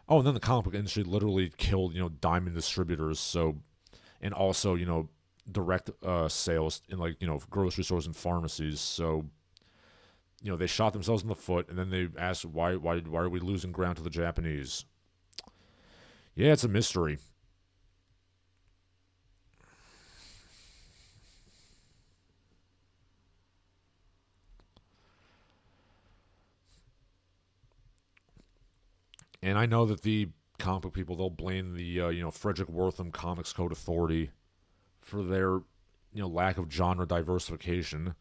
Oh, and then the comic book industry literally killed, diamond distributors, so... And also, direct sales in, grocery stores and pharmacies. So, they shot themselves in the foot, and then they asked, why are we losing ground to the Japanese? Yeah, it's a mystery. And I know that the comic book people, they'll blame the Frederick Wortham Comics Code Authority for their lack of genre diversification.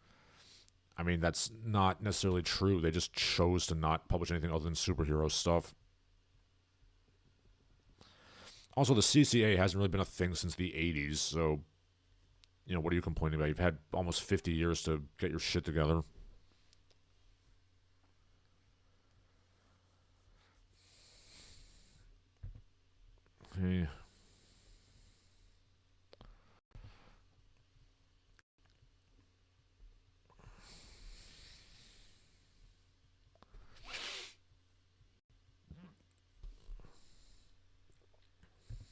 I mean, that's not necessarily true. They just chose to not publish anything other than superhero stuff. Also, the CCA hasn't really been a thing since the 80s, so what are you complaining about? You've had almost 50 years to get your shit together. Okay.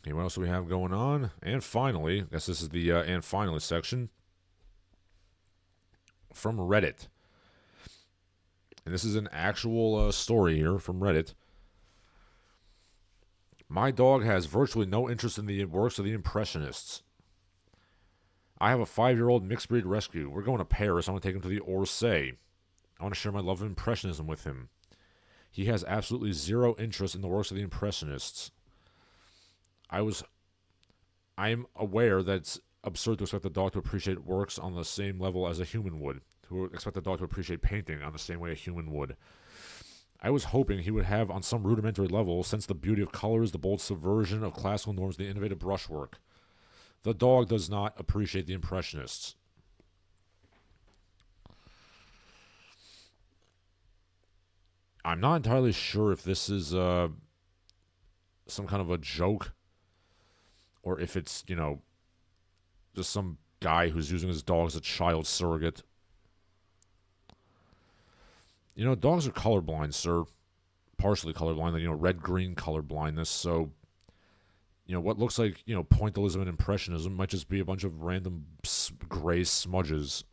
Okay, what else do we have going on? And finally, I guess this is the and finally section from Reddit. And this is an actual story here from Reddit. My dog has virtually no interest in the works of the Impressionists. I have a 5-year-old mixed breed rescue. We're going to Paris. I want to take him to the Orsay. I want to share my love of Impressionism with him. He has absolutely zero interest in the works of the Impressionists. I am aware that it's absurd to expect the dog to appreciate works on the same level as a human would, to expect the dog to appreciate painting on the same way a human would. I was hoping he would have, on some rudimentary level, sensed the beauty of colors, the bold subversion of classical norms, the innovative brushwork. The dog does not appreciate the Impressionists. I'm not entirely sure if this is some kind of a joke or if it's, just some guy who's using his dog as a child surrogate. Dogs are colorblind, sir. Partially colorblind, red-green colorblindness. So, what looks like, pointillism and impressionism might just be a bunch of random gray smudges.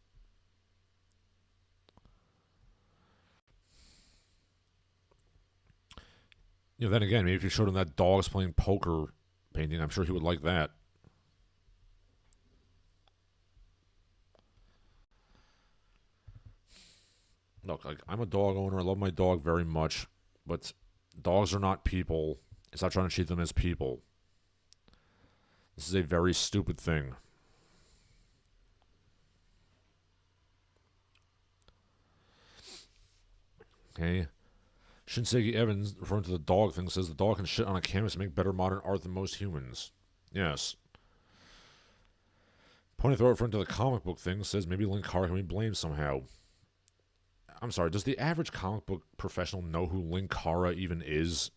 Then again, maybe if you showed him that dogs playing poker painting, I'm sure he would like that. Look, I'm a dog owner. I love my dog very much, but dogs are not people. It's not trying to treat them as people. This is a very stupid thing. Okay. Shinseki Evans, referring to the dog thing, says the dog can shit on a canvas and make better modern art than most humans. Yes. Pony Throat, referring to the comic book thing, says maybe Linkara can be blamed somehow. I'm sorry, does the average comic book professional know who Linkara even is?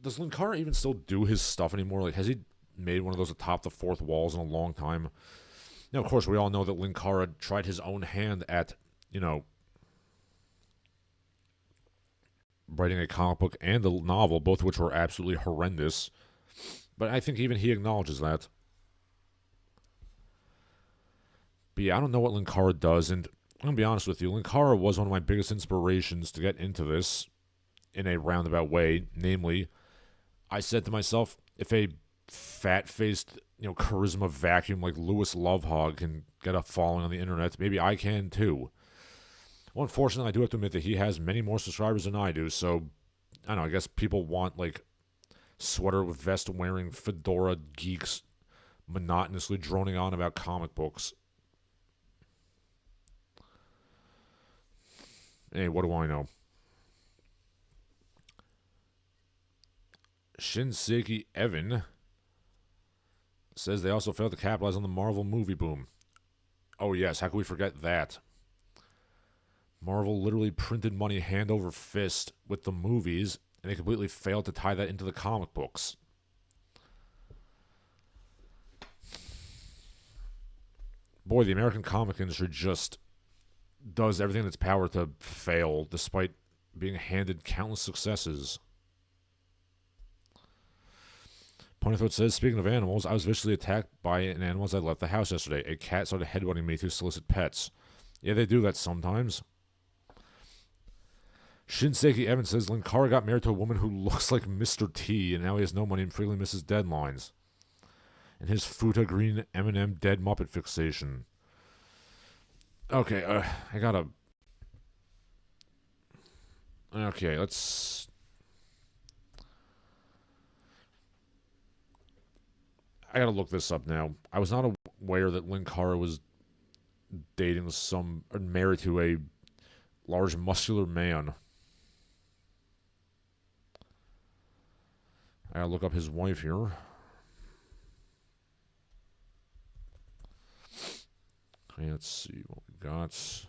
Does Linkara even still do his stuff anymore? Like, has he made one of those atop the fourth walls in a long time? Now, of course, we all know that Linkara tried his own hand at, writing a comic book and a novel, both of which were absolutely horrendous. But I think even he acknowledges that. But yeah, I don't know what Linkara does, and I'm going to be honest with you, Linkara was one of my biggest inspirations to get into this in a roundabout way. Namely, I said to myself, if a fat-faced, charisma vacuum like Louis Lovehog can get a following on the internet, maybe I can too. Well, unfortunately, I do have to admit that he has many more subscribers than I do, so, I don't know, I guess people want, sweater with vest wearing fedora geeks monotonously droning on about comic books. Hey, what do I know? Shinseki Evan says they also failed to capitalize on the Marvel movie boom. Oh yes, how could we forget that? Marvel literally printed money hand over fist with the movies, and they completely failed to tie that into the comic books. Boy, the American comic industry just does everything in its power to fail, despite being handed countless successes. Ponythroat says, speaking of animals, I was viciously attacked by an animal as I left the house yesterday. A cat started headbutting me to solicit pets. Yeah, they do that sometimes. Shinseki Evans says, Linkara got married to a woman who looks like Mr. T, and now he has no money and frequently misses deadlines. And his Futa Green M&M dead Muppet fixation. Okay, I gotta... Okay, let's... I gotta look this up now. I was not aware that Linkara was dating or married to a large muscular man. I gotta look up his wife here. Okay, let's see what we got.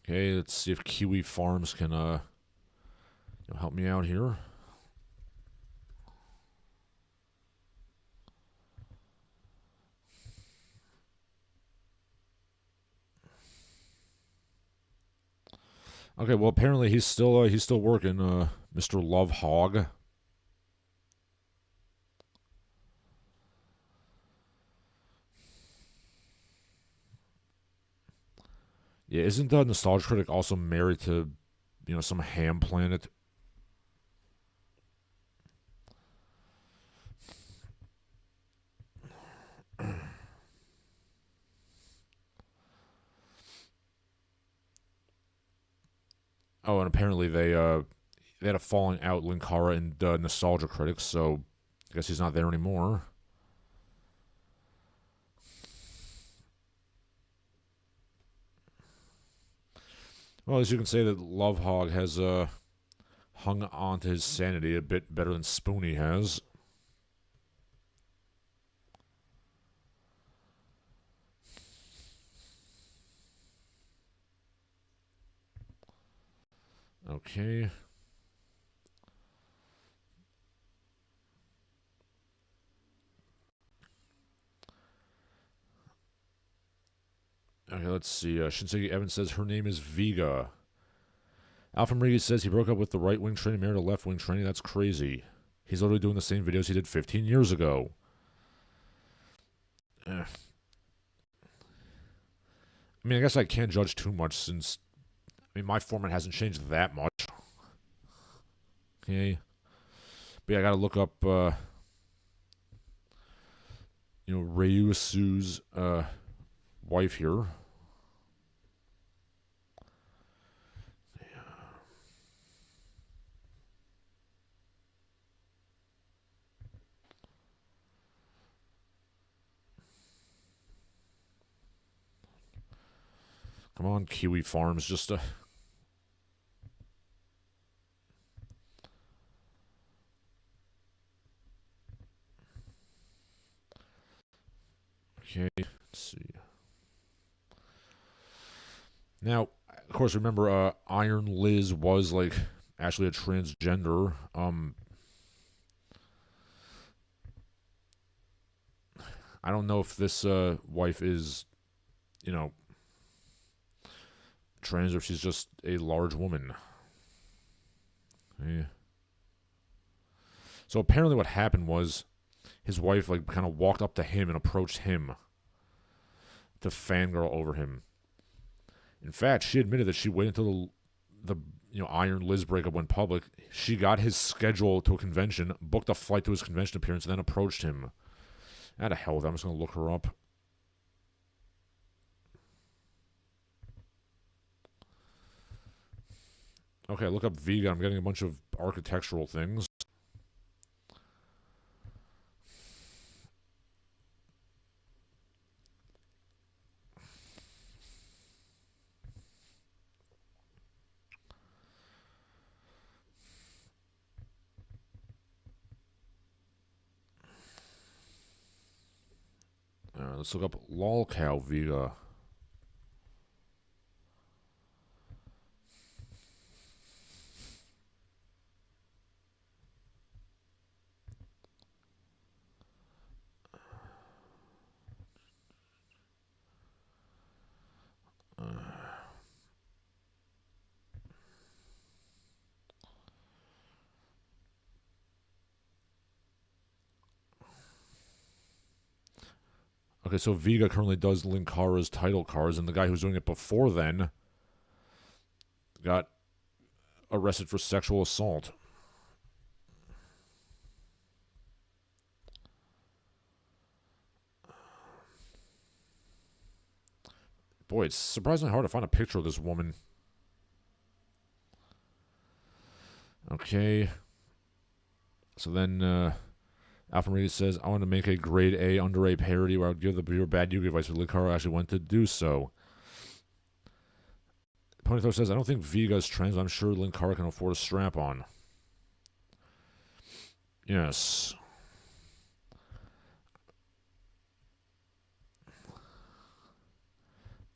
Okay, let's see if Kiwi Farms can help me out here. Okay, well apparently he's still working, Mr. Love Hog. Yeah, isn't the Nostalgia Critic also married to, some ham planet Oh, and apparently they had a falling out, Linkara and Nostalgia Critics, so I guess he's not there anymore. Well, as you can say that Love Hog has hung on to his sanity a bit better than Spoonie has. Okay. Okay, let's see. Shinseki Evans says her name is Vega. Alpha Rodriguez says he broke up with the right-wing tranny, married a left-wing tranny. That's crazy. He's literally doing the same videos he did 15 years ago. I mean, I guess I can't judge too much since, I mean, my format hasn't changed that much. Okay. But yeah, I gotta look up, Ryusu's, wife here. Come on, Kiwi Farms, just okay, let's see. Now, of course, remember, Iron Liz was, like, actually a transgender. I don't know if this, wife is, trans or if she's just a large woman. Yeah. So apparently what happened was his wife, like, kind of walked up to him and approached him to fangirl over him. In fact, she admitted that she waited until the Iron Liz breakup went public. She got his schedule to a convention, booked a flight to his convention appearance, and then approached him. Out of hell with that. I'm just going to look her up. Okay, look up vegan. I'm getting a bunch of architectural things. Let's look up lolcow Vega. Okay, so Vega currently does Linkara's title cards, and the guy who's doing it before then got arrested for sexual assault. Boy, it's surprisingly hard to find a picture of this woman. Okay. So then, Alpha Maria says, I want to make a grade A under A parody where I would give the pure bad Yugi advice, but Linkara actually went to do so. Ponythor says, I don't think Vega's trans, but I'm sure Linkara can afford a strap on. Yes.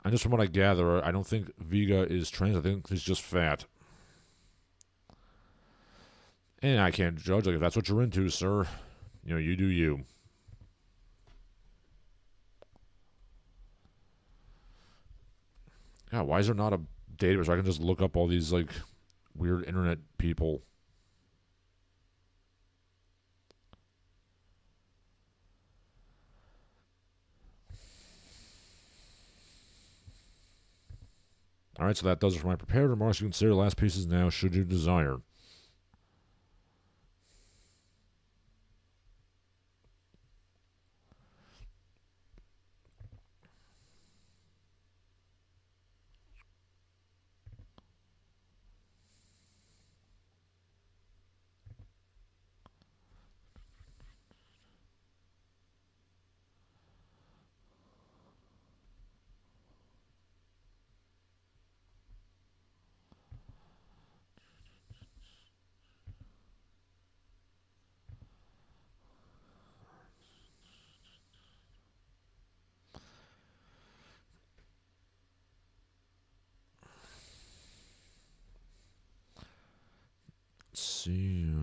And just from what I gather, I don't think Vega is trans. I think he's just fat. And I can't judge. Like, if that's what you're into, sir, you do you. God, why is there not a database where I can just look up all these, like, weird internet people? Alright, so that does it for my prepared remarks. You can say your last pieces now, should you desire. see.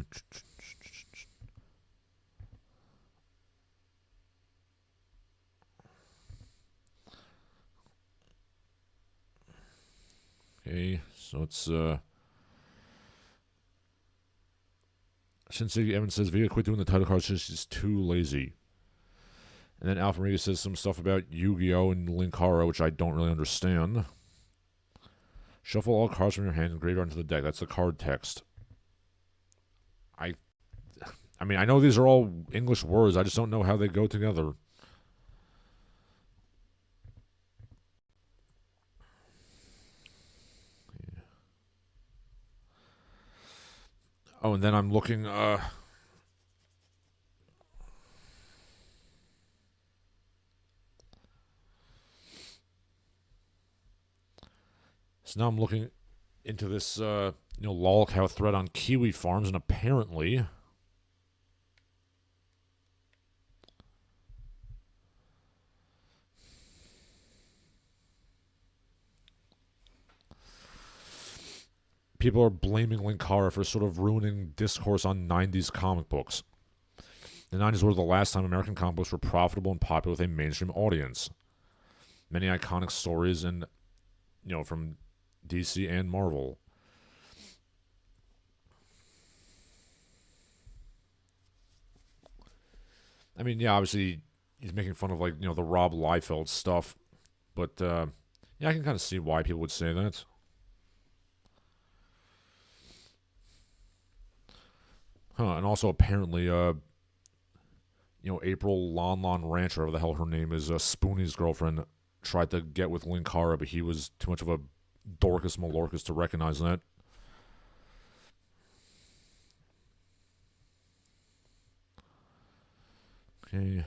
Okay, so it's Shinseki Evans says Vega quit doing the title cards, she's too lazy. And then Alpha Riga says some stuff about Yu-Gi-Oh! And Linkara, which I don't really understand. Shuffle all cards from your hand and graveyard into the deck. That's the card text. I mean, I know these are all English words. I just don't know how they go together. Yeah. Oh, and then I'm looking, so now I'm looking into this, lolcow thread on Kiwi Farms, and apparently people are blaming Linkara for sort of ruining discourse on 90s comic books. The 90s were the last time American comic books were profitable and popular with a mainstream audience. Many iconic stories and, from DC and Marvel. I mean, yeah, obviously he's making fun of, the Rob Liefeld stuff. But, yeah, I can kind of see why people would say that. And also apparently, April Lon Lon Ranch, or whatever the hell her name is, Spoonie's girlfriend, tried to get with Linkara, but he was too much of a Dorcas Malorcas to recognize that. Okay.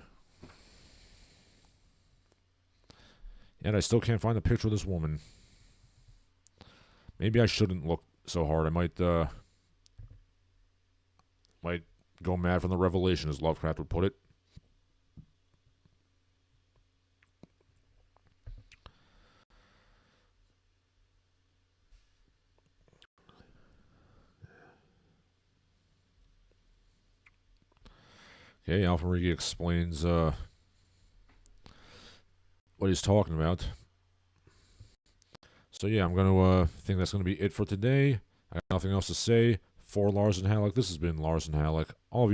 And I still can't find a picture of this woman. Maybe I shouldn't look so hard. I might go mad from the revelation, as Lovecraft would put it. Okay, Alpha Rigi explains what he's talking about. So yeah, I'm going to think that's going to be it for today. I got nothing else to say. For Larsen Halleck, this has been Larsen Halleck. All of you